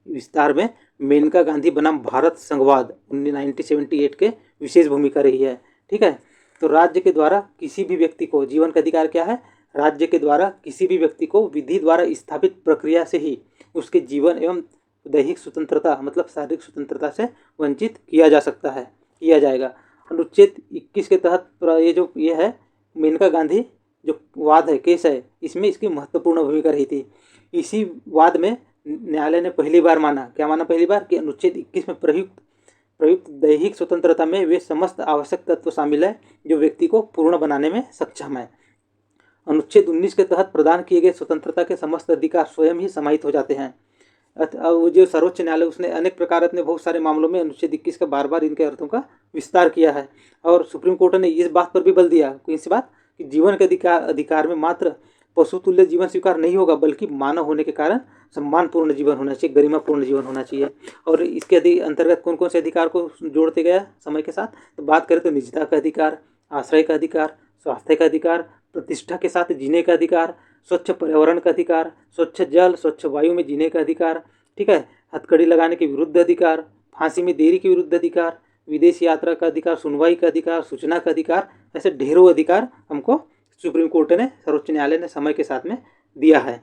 विस्तार में मेनका गांधी बनाम भारत संघवाद 1978 के विशेष भूमिका रही है, ठीक है। तो राज्य के द्वारा किसी भी व्यक्ति को, जीवन का अधिकार क्या है, राज्य के द्वारा किसी भी व्यक्ति को विधि द्वारा स्थापित प्रक्रिया से ही उसके जीवन एवं दैहिक स्वतंत्रता मतलब शारीरिक स्वतंत्रता से वंचित किया जा सकता है, किया जाएगा। अनुच्छेद 21 के तहत ये है मेनका गांधी जो वाद है, केस है, इसमें इसकी महत्वपूर्ण भूमिका रही थी। इसी वाद में न्यायालय ने पहली बार माना, क्या माना पहली बार, कि अनुच्छेद 21 में प्रयुक्त दैहिक स्वतंत्रता में वे समस्त आवश्यक तत्व शामिल है जो व्यक्ति को पूर्ण बनाने में सक्षम है। अनुच्छेद 19 के तहत प्रदान किए गए स्वतंत्रता के समस्त अधिकार स्वयं ही समाहित हो जाते हैं। जो सर्वोच्च न्यायालय उसने अनेक प्रकार अपने बहुत सारे मामलों में अनुच्छेद 21 का बार बार इनके अर्थों का विस्तार किया है। और सुप्रीम कोर्ट ने इस बात पर भी बल दिया, कोई सी बात, कि जीवन के अधिकार में मात्र पशु तुल्य जीवन स्वीकार नहीं होगा बल्कि मानव होने के कारण सम्मानपूर्ण जीवन होना चाहिए, गरिमापूर्ण जीवन होना चाहिए। और इसके अंतर्गत कौन कौन से अधिकार को जोड़ते गया समय के साथ, तो बात करें तो निजता का अधिकार, आश्रय का अधिकार, स्वास्थ्य का अधिकार, प्रतिष्ठा के साथ जीने का अधिकार, स्वच्छ पर्यावरण का अधिकार, स्वच्छ जल स्वच्छ वायु में जीने का अधिकार, ठीक है, हथकड़ी लगाने के विरुद्ध अधिकार, फांसी में देरी के विरुद्ध अधिकार, विदेश यात्रा का अधिकार, सुनवाई का अधिकार, सूचना का अधिकार, ऐसे ढेरों अधिकार हमको सुप्रीम कोर्ट ने, सर्वोच्च न्यायालय ने समय के साथ में दिया है।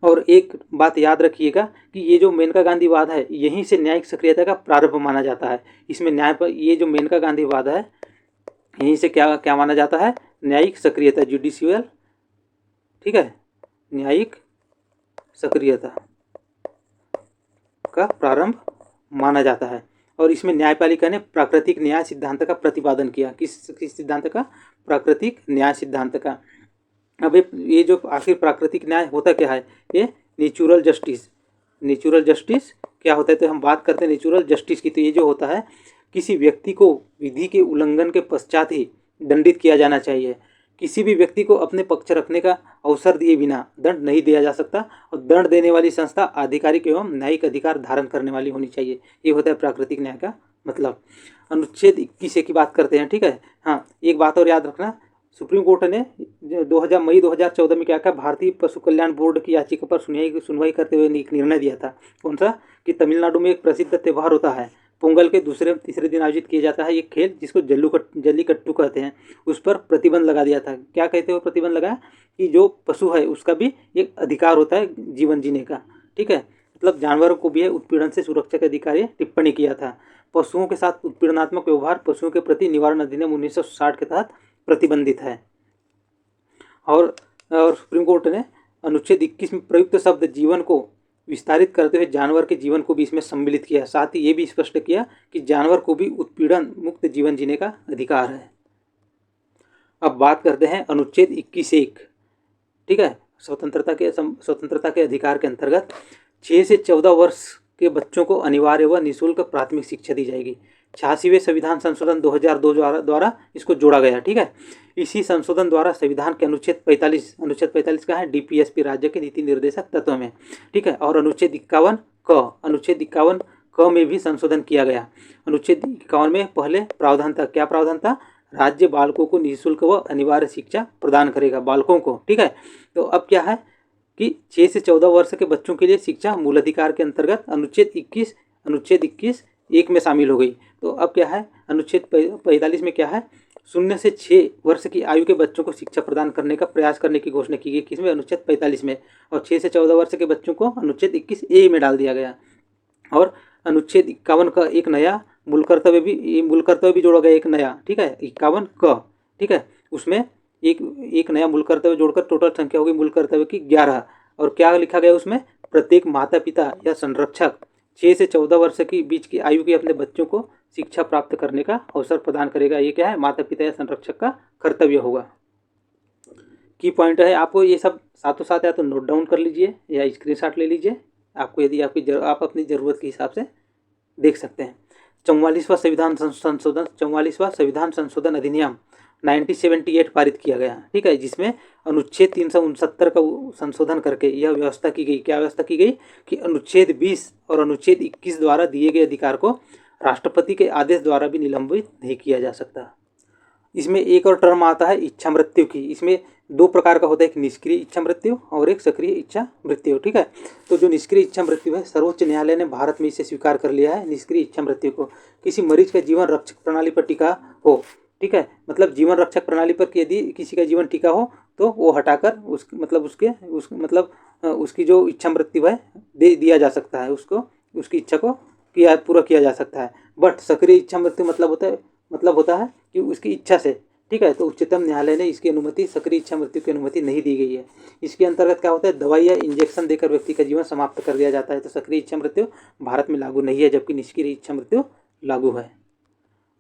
और एक बात याद रखिएगा कि ये जो मेनका गांधी वाद है यहीं से न्यायिक सक्रियता का प्रारंभ माना जाता है। इसमें न्याय पर ये जो मेनका गांधी वाद है यहीं से क्या माना जाता है, न्यायिक सक्रियता, जुडिशियल, ठीक है, न्यायिक सक्रियता का प्रारंभ माना जाता है। और इसमें न्यायपालिका ने प्राकृतिक न्याय सिद्धांत का प्रतिपादन किया। किस सिद्धांत का, प्राकृतिक न्याय सिद्धांत का। अब ये जो आखिर प्राकृतिक न्याय होता क्या है, ये नेचुरल जस्टिस, नेचुरल जस्टिस क्या होता है, तो हम बात करते हैं नेचुरल जस्टिस की। तो ये जो होता है किसी व्यक्ति को विधि के उल्लंघन के पश्चात ही दंडित किया जाना चाहिए। किसी भी व्यक्ति को अपने पक्ष रखने का अवसर दिए बिना दंड नहीं दिया जा सकता और दंड देने वाली संस्था आधिकारिक एवं न्यायिक अधिकार धारण करने वाली होनी चाहिए। ये होता है प्राकृतिक न्याय का मतलब। अनुच्छेद 21 की बात करते हैं, ठीक है। हाँ, एक बात और याद रखना, सुप्रीम कोर्ट ने मई 2014 में क्या कहा, भारतीय पशु कल्याण बोर्ड की याचिका पर सुनवाई करते हुए एक निर्णय दिया था। कौन सा, कि तमिलनाडु में एक प्रसिद्ध त्यौहार होता है, पोंगल के दूसरे तीसरे दिन आयोजित किया जाता है एक खेल जिसको जल्लीकट्टू कहते हैं, उस पर प्रतिबंध लगा दिया था। क्या कहते हुए प्रतिबंध लगाया, कि जो पशु है उसका भी एक अधिकार होता है जीवन जीने का, ठीक है, मतलब जानवरों को भी है उत्पीड़न से सुरक्षा के अधिकार, ये टिप्पणी किया था। पशुओं के साथ उत्पीड़नात्मक व्यवहार पशुओं के प्रति निवारण अधिनियम 1960 के तहत प्रतिबंधित है। और सुप्रीम कोर्ट ने अनुच्छेद 21 में प्रयुक्त शब्द जीवन को विस्तारित करते हुए जानवर के जीवन को भी इसमें सम्मिलित किया। साथ ही ये भी स्पष्ट किया कि जानवर को भी उत्पीड़न मुक्त जीवन जीने का अधिकार है। अब बात करते हैं अनुच्छेद 21(1), ठीक है, स्वतंत्रता के अधिकार के अंतर्गत 6 से 14 वर्ष के बच्चों को अनिवार्य व निःशुल्क प्राथमिक शिक्षा दी जाएगी। 86वें संविधान संशोधन 2002 द्वारा इसको जोड़ा गया, ठीक है। इसी संशोधन द्वारा संविधान के अनुच्छेद 45 का है डीपीएसपी राज्य के नीति निर्देशक तत्व में, ठीक है। और अनुच्छेद 51 क में भी संशोधन किया गया। अनुच्छेद 51 में पहले प्रावधान था, क्या प्रावधान था, राज्य बालकों को निःशुल्क व अनिवार्य शिक्षा प्रदान करेगा, बालकों को, ठीक है। तो अब क्या है कि 6 से 14 वर्ष के बच्चों के लिए शिक्षा मूल अधिकार के अंतर्गत अनुच्छेद 21 एक में शामिल हो गई। तो अब क्या है, अनुच्छेद 45 में क्या है, 0 से 6 वर्ष की आयु के बच्चों को शिक्षा प्रदान करने का प्रयास करने की घोषणा की गई, किसमें, अनुच्छेद 45 में। और 6 से 14 वर्ष के बच्चों को अनुच्छेद 21 ए में डाल दिया गया। और अनुच्छेद 51 का एक नया मूल कर्तव्य भी जोड़ा गया, एक नया, ठीक है, 51 का, ठीक है। उसमें एक नया मूल कर्तव्य जोड़कर टोटल संख्या होगी मूल कर्तव्य की 11। और क्या लिखा गया उसमें, प्रत्येक माता पिता या संरक्षक 6 से 14 वर्ष की बीच की आयु के अपने बच्चों को शिक्षा प्राप्त करने का अवसर प्रदान करेगा। ये क्या है, माता पिता या संरक्षक का कर्तव्य होगा। की पॉइंट है, आपको ये सब साथों साथ या तो नोट डाउन कर लीजिए या स्क्रीनशॉट ले लीजिए, आपको यदि आप अपनी ज़रूरत के हिसाब से देख सकते हैं। 44वां संविधान संशोधन अधिनियम 1978 पारित किया गया, ठीक है, जिसमें अनुच्छेद 369 का संशोधन करके यह व्यवस्था की गई, क्या व्यवस्था की गई कि अनुच्छेद 20 और अनुच्छेद 21 द्वारा दिए गए अधिकार को राष्ट्रपति के आदेश द्वारा भी निलंबित नहीं किया जा सकता। इसमें एक और टर्म आता है इच्छा मृत्यु की। इसमें 2 प्रकार का होता है, एक निष्क्रिय इच्छा मृत्यु और एक सक्रिय इच्छा मृत्यु, ठीक है। तो जो निष्क्रिय इच्छा मृत्यु है, सर्वोच्च न्यायालय ने भारत में इसे स्वीकार कर लिया है। निष्क्रिय इच्छा मृत्यु को किसी मरीज का जीवन रक्षक प्रणाली पर टिका हो, ठीक है, मतलब जीवन रक्षक प्रणाली पर यदि किसी का जीवन टिका हो तो वो हटाकर उसकी जो इच्छा मृत्यु है दे दिया जा सकता है, उसको उसकी इच्छा को पूरा किया जा सकता है। बट सक्रिय इच्छा मृत्यु मतलब होता है कि उसकी इच्छा से, ठीक है। तो उच्चतम न्यायालय ने इसकी अनुमति, सक्रिय इच्छा मृत्यु की अनुमति नहीं दी गई है। इसके अंतर्गत क्या होता है, दवाई या इंजेक्शन देकर व्यक्ति का जीवन समाप्त कर दिया जाता है। तो सक्रिय इच्छा मृत्यु भारत में लागू नहीं है, जबकि निष्क्रिय इच्छा मृत्यु लागू है।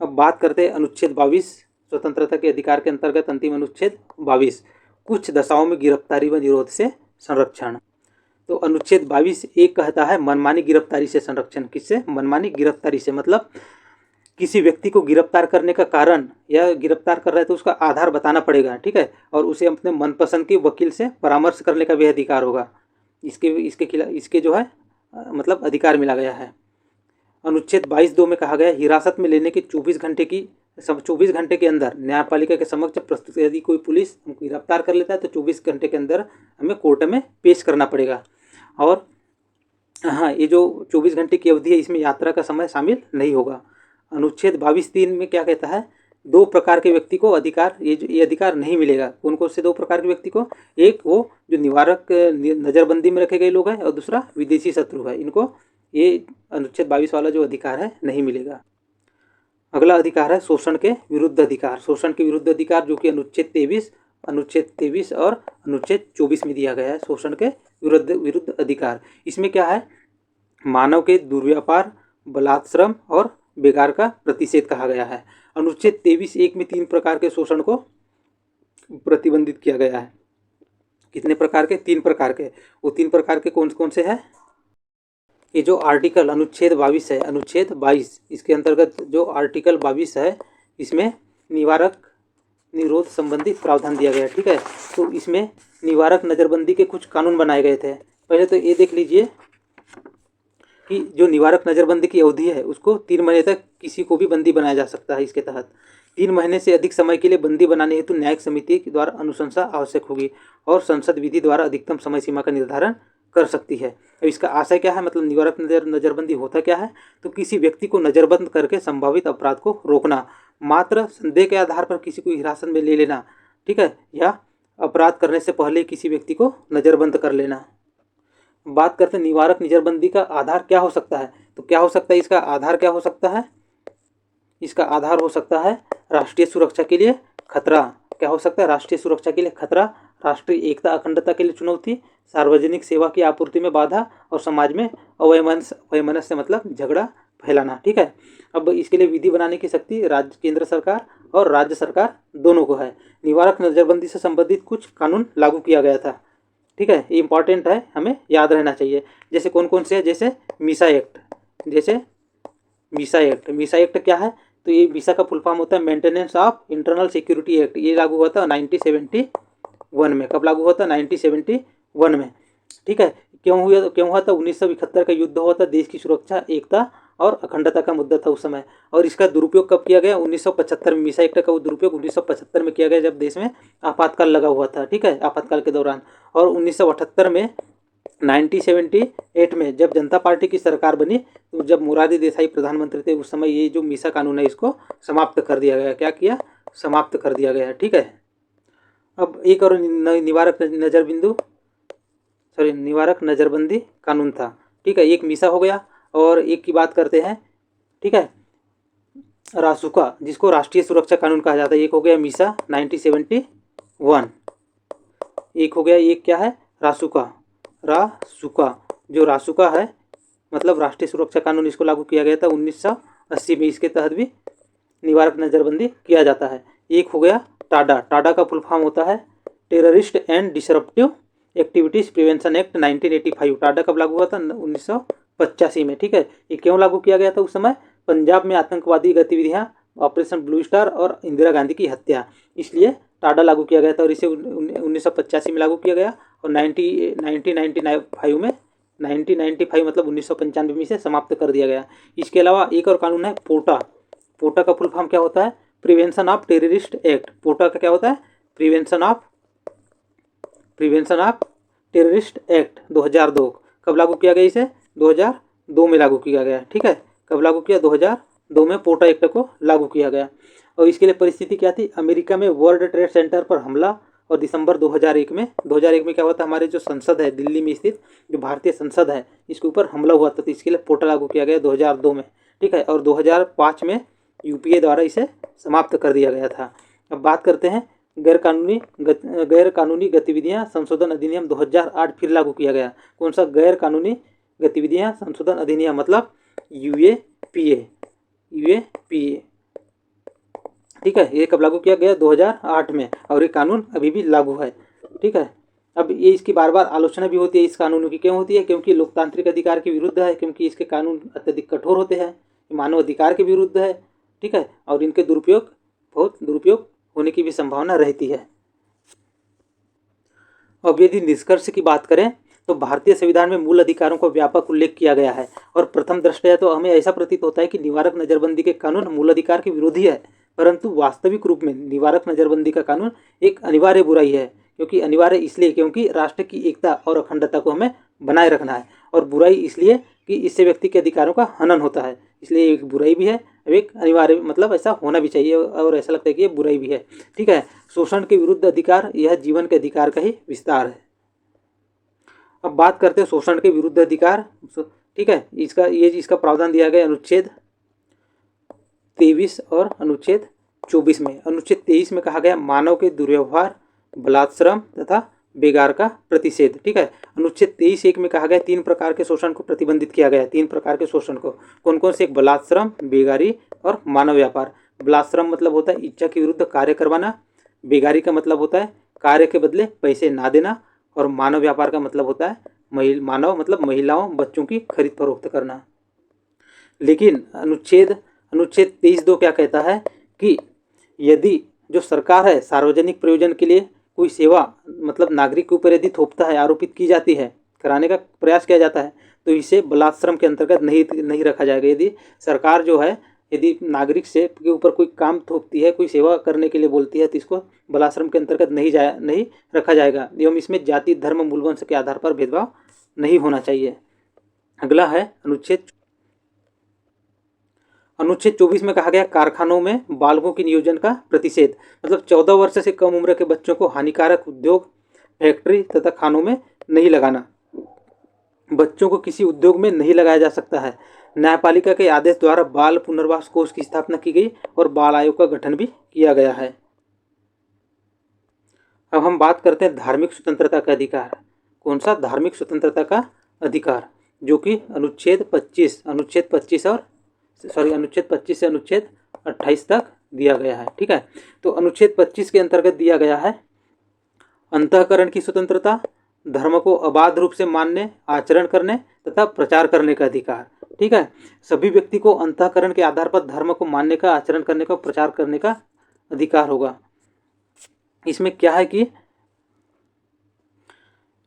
अब बात करते हैं अनुच्छेद 22 स्वतंत्रता के अधिकार के अंतर्गत अंतिम अनुच्छेद 22 कुछ दशाओं में गिरफ्तारी व निरोध से संरक्षण। तो अनुच्छेद 22 एक कहता है मनमानी गिरफ्तारी से संरक्षण। किससे, मनमानी गिरफ्तारी से, मतलब किसी व्यक्ति को गिरफ्तार करने का कारण या गिरफ्तार कर रहा है तो उसका आधार बताना पड़ेगा, ठीक है, और उसे अपने मनपसंद के वकील से परामर्श करने का भी अधिकार होगा। इसके जो है मतलब अधिकार मिला गया है। अनुच्छेद 22(2) में कहा गया हिरासत में लेने के 24 घंटे के अंदर न्यायपालिका के समक्ष प्रस्तुत, यदि कोई पुलिस हमको गिरफ्तार कर लेता है तो 24 घंटे के अंदर हमें कोर्ट में पेश करना पड़ेगा। और हाँ, ये जो 24 घंटे की अवधि है इसमें यात्रा का समय शामिल नहीं होगा। अनुच्छेद 22(3) में क्या कहता है, 2 प्रकार के व्यक्ति को अधिकार, ये अधिकार नहीं मिलेगा। कौन कौन से 2 प्रकार के व्यक्ति को, एक वो जो निवारक नज़रबंदी में रखे गए लोग हैं और दूसरा विदेशी शत्रु है, इनको ये अनुच्छेद 22 वाला जो अधिकार है नहीं मिलेगा। अगला अधिकार है शोषण के विरुद्ध अधिकार। शोषण के विरुद्ध अधिकार जो कि अनुच्छेद 23 और अनुच्छेद 24 में दिया गया है, शोषण के विरुद्ध अधिकार। इसमें क्या है, मानव के दुर्व्यापार, बलात्श्रम और बेकार का प्रतिषेध कहा गया है। अनुच्छेद 23(1) में 3 प्रकार के शोषण को प्रतिबंधित किया गया है। कितने प्रकार के, 3 प्रकार के। वो 3 प्रकार के कौन कौन से हैं, ये जो आर्टिकल अनुच्छेद 22 है, अनुच्छेद 22, इसके अंतर्गत जो आर्टिकल 22 है इसमें निवारक निरोध संबंधी प्रावधान दिया गया है, ठीक है। तो इसमें निवारक नज़रबंदी के कुछ कानून बनाए गए थे। पहले तो ये देख लीजिए कि जो निवारक नज़रबंदी की अवधि है उसको 3 महीने तक किसी को भी बंदी बनाया जा सकता है। इसके तहत 3 महीने से अधिक समय के लिए बंदी बनाने हेतु न्यायिक समिति के द्वारा अनुशंसा आवश्यक होगी और संसद विधि द्वारा अधिकतम समय सीमा का निर्धारण कर सकती है। अब इसका आशय क्या है, मतलब निवारक नज़रबंदी होता क्या है, तो किसी व्यक्ति को नज़रबंद करके संभावित अपराध को रोकना, मात्र संदेह के आधार पर किसी को हिरासत में ले लेना, ठीक है, या अपराध करने से पहले किसी व्यक्ति को नज़रबंद कर लेना। बात करते हैं निवारक नज़रबंदी का आधार क्या हो सकता है, तो क्या हो सकता है, इसका आधार क्या हो सकता है, इसका आधार हो सकता है राष्ट्रीय सुरक्षा के लिए खतरा। क्या हो सकता है, राष्ट्रीय सुरक्षा के लिए खतरा, राष्ट्रीय एकता अखंडता के लिए चुनौती, सार्वजनिक सेवा की आपूर्ति में बाधा और समाज में अवैमनस्य मतलब झगड़ा फैलाना, ठीक है। अब इसके लिए विधि बनाने की शक्ति केंद्र सरकार और राज्य सरकार दोनों को है। निवारक नज़रबंदी से संबंधित कुछ कानून लागू किया गया था, ठीक है, ये इंपॉर्टेंट है, हमें याद रहना चाहिए। जैसे कौन कौन से है, जैसे मीसा एक्ट क्या है, तो ये मीसा का फुल फॉर्म होता है maintenance of internal security act. ये लागू हुआ था 1971 में। कब लागू हुआ था, 1971 में, ठीक है। क्यों हुआ था, 1971 का युद्ध हुआ था देश की सुरक्षा, एकता और अखंडता का मुद्दा था उस समय। और इसका दुरुपयोग कब किया गया? 1975 में। मीसा एक्ट का वो दुरुपयोग 1975 में किया गया, जब देश में आपातकाल लगा हुआ था, ठीक है, आपातकाल के दौरान। और 1978 में 1978 में जब जनता पार्टी की सरकार बनी, तो जब मोरारजी देसाई प्रधानमंत्री थे उस समय ये जो मीसा कानून है इसको समाप्त कर दिया गया। क्या किया? समाप्त कर दिया गया, ठीक है। अब एक और निवारक नज़रबंदी कानून था, ठीक है। एक मीसा हो गया, और एक की बात करते हैं, ठीक है, रासुका, जिसको राष्ट्रीय सुरक्षा कानून कहा जाता है। एक हो गया मीसा 1971, एक हो गया, एक क्या है? रासुका। जो रासुका है मतलब राष्ट्रीय सुरक्षा कानून, इसको लागू किया गया था 1980 में। इसके तहत भी निवारक नज़रबंदी किया जाता है। एक हो गया टाडा। टाडा का फुल फॉर्म होता है terrorist and disruptive activities prevention act 1985। Tada कब लागू हुआ था? 1985 में, ठीक है। ये क्यों लागू किया गया था उस समय? पंजाब में आतंकवादी गतिविधियां, ऑपरेशन ब्लू स्टार और इंदिरा गांधी की हत्या, इसलिए टाडा लागू किया गया था। और इसे 1985 में लागू किया गया, और 1995 मतलब 1995 में इसे समाप्त कर दिया गया। इसके अलावा एक और कानून है पोटा। पोटा का फुल फॉर्म क्या होता है? Prevention of terrorist act. POTA का क्या होता है? Prevention of terrorist act 2002। कब लागू किया गया इसे? 2002 में लागू किया गया, ठीक है। कब लागू किया? 2002 में पोटा एक्ट को लागू किया गया। और इसके लिए परिस्थिति क्या थी? अमेरिका में वर्ल्ड ट्रेड सेंटर पर हमला, और दिसंबर 2001 में क्या हुआ था? हमारे जो संसद है दिल्ली में स्थित, जो भारतीय संसद है, इसके ऊपर हमला हुआ था, तो इसके लिए पोटा लागू किया गया 2002 में, ठीक है। और 2005 में यूपीए द्वारा इसे समाप्त कर दिया गया था। अब बात करते हैं गैर कानूनी गतिविधियां संशोधन अधिनियम 2008 फिर लागू किया गया। कौन सा? गैर कानूनी गतिविधियां संशोधन अधिनियम, मतलब यूएपीए, ठीक है। ये कब लागू किया गया? 2008 में, और ये कानून अभी भी लागू है, ठीक है। अब ये इसकी बार बार आलोचना भी होती है इस कानून की। क्यों होती है? क्योंकि लोकतांत्रिक अधिकार के विरुद्ध है, क्योंकि इसके कानून अत्यधिक कठोर होते हैं, मानव अधिकार के विरुद्ध है, ठीक है। और इनके दुरुपयोग होने की भी संभावना रहती है। अब यदि निष्कर्ष की बात करें तो भारतीय संविधान में मूल अधिकारों का व्यापक उल्लेख किया गया है, और प्रथम दृष्टया तो हमें ऐसा प्रतीत होता है कि निवारक नज़रबंदी के कानून मूल अधिकार के विरोधी है, परंतु वास्तविक रूप में निवारक नज़रबंदी का कानून एक अनिवार्य बुराई है। क्योंकि अनिवार्य इसलिए क्योंकि राष्ट्र की एकता और अखंडता को हमें बनाए रखना है, और बुराई इसलिए कि इससे व्यक्ति के अधिकारों का हनन होता है, इसलिए एक बुराई भी है, अब एक अनिवार्य, मतलब ऐसा होना भी चाहिए, और ऐसा लगता है कि ये बुराई भी है, ठीक है। शोषण के विरुद्ध अधिकार, यह जीवन के अधिकार का ही विस्तार है। अब बात करते हैं शोषण के विरुद्ध अधिकार, ठीक है। इसका प्रावधान दिया गया अनुच्छेद 23 और अनुच्छेद 24 में। अनुच्छेद 23 में कहा गया मानव के दुर्व्यवहार, बलात्श्रम तथा बेगार का प्रतिषेध, ठीक है। अनुच्छेद 23(1) में कहा गया 3 प्रकार के शोषण को प्रतिबंधित किया गया है। 3 प्रकार के शोषण को कौन कौन से? एक बलात्श्रम, बेगारी और मानव व्यापार। बलात्श्रम मतलब होता है इच्छा के विरुद्ध कार्य करवाना, बेगारी का मतलब होता है कार्य के बदले पैसे ना देना, और मानव व्यापार का मतलब होता है मानव मतलब महिलाओं, बच्चों की खरीद फरोख्त करना। लेकिन अनुच्छेद 23(2) क्या कहता है कि यदि जो सरकार है सार्वजनिक प्रयोजन के लिए कोई सेवा मतलब नागरिक के ऊपर यदि थोपता है, आरोपित की जाती है, कराने का प्रयास किया जाता है, तो इसे बलात्श्रम के अंतर्गत नहीं रखा जाएगा। यदि सरकार जो है यदि नागरिक से के ऊपर कोई काम थोपती है, कोई सेवा करने के लिए बोलती है, तो इसको बलात्श्रम के अंतर्गत नहीं रखा जाएगा। एवं इसमें जाति, धर्म, मूल वंश के आधार पर भेदभाव नहीं होना चाहिए। अगला है अनुच्छेद 24 में कहा गया कारखानों में बालकों की नियोजन का प्रतिषेध, मतलब 14 वर्ष से कम उम्र के बच्चों को हानिकारक उद्योग, फैक्ट्री तथा खानों में नहीं लगाना। बच्चों को किसी उद्योग में नहीं लगाया जा सकता है। न्यायपालिका के आदेश द्वारा बाल पुनर्वास कोष की स्थापना की गई और बाल आयोग का गठन भी किया गया है। अब हम बात करते हैं धार्मिक स्वतंत्रता का अधिकार। कौन सा? धार्मिक स्वतंत्रता का अधिकार, जो कि अनुच्छेद 25 से अनुच्छेद 28 तक दिया गया है, ठीक है। तो अनुच्छेद 25 के अंतर्गत दिया गया है अंतःकरण की स्वतंत्रता, धर्म को अबाध रूप से मानने, आचरण करने तथा प्रचार करने का अधिकार, ठीक है। सभी व्यक्ति को अंतःकरण के आधार पर धर्म को मानने का, आचरण करने का, प्रचार करने का अधिकार होगा। इसमें क्या है कि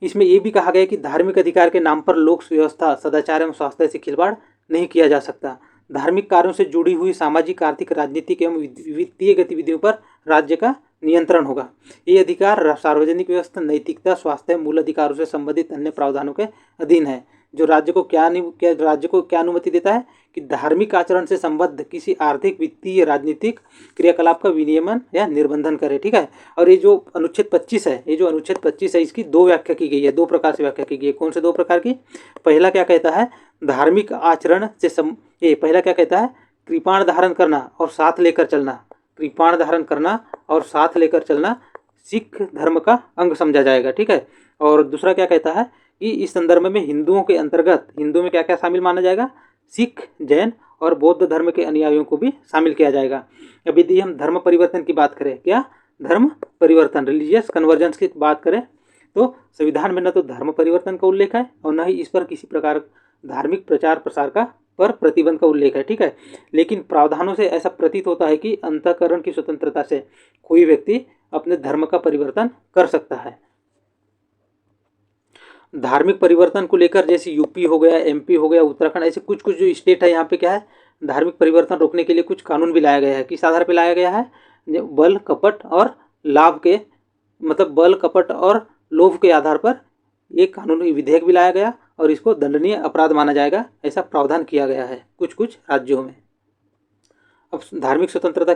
इसमें यह भी कहा गया कि धार्मिक अधिकार के नाम पर लोक व्यवस्था, सदाचार एवं स्वास्थ्य से खिलवाड़ नहीं किया जा सकता। धार्मिक कार्यों से जुड़ी हुई सामाजिक, आर्थिक, राजनीतिक एवं वित्तीय गतिविधियों पर राज्य का नियंत्रण होगा। ये अधिकार सार्वजनिक व्यवस्था, नैतिकता, स्वास्थ्य, मूल अधिकारों से संबंधित अन्य प्रावधानों के अधीन है। जो राज्य को क्या अनुमति देता है कि धार्मिक आचरण से संबद्ध किसी आर्थिक, वित्तीय, राजनीतिक क्रियाकलाप का विनियमन या निर्बंधन करे। ठीक है। और ये जो अनुच्छेद 25 है, इसकी दो व्याख्या की गई है, दो प्रकार से व्याख्या की गई है। कौन से दो प्रकार की? पहला क्या कहता है? धार्मिक आचरण से पहला क्या कहता है? कृपाण धारण करना और साथ लेकर चलना, कृपाण धारण करना और साथ लेकर चलना सिख धर्म का अंग समझा जाएगा। ठीक है। और दूसरा क्या कहता है कि इस संदर्भ में हिंदुओं के अंतर्गत हिंदुओं में क्या क्या शामिल माना जाएगा? सिख, जैन और बौद्ध धर्म के अनुयायियों को भी शामिल किया जाएगा। अब यदि हम धर्म परिवर्तन की बात करें, क्या धर्म परिवर्तन, रिलीजियस कन्वर्जेंस की बात करें, तो संविधान में न तो धर्म परिवर्तन का उल्लेख है और न ही इस पर किसी प्रकार धार्मिक प्रचार प्रसार का पर प्रतिबंध का उल्लेख है। ठीक है। लेकिन प्रावधानों से ऐसा प्रतीत होता है कि अंतःकरण की स्वतंत्रता से कोई व्यक्ति अपने धर्म का परिवर्तन कर सकता है। धार्मिक परिवर्तन को लेकर जैसे यूपी हो गया, एमपी हो गया, उत्तराखंड, ऐसे कुछ कुछ जो स्टेट है यहाँ पे क्या है, धार्मिक परिवर्तन रोकने के लिए कुछ कानून भी लाया गया है। किस आधार पर लाया गया है? बल, कपट और लाभ के, मतलब बल, कपट और लोभ के आधार पर एक कानूनी विधेयक भी लाया गया और इसको दंडनीय अपराध माना जाएगा, ऐसा प्रावधान किया गया है कुछ कुछ राज्यों में। अब धार्मिक स्वतंत्रता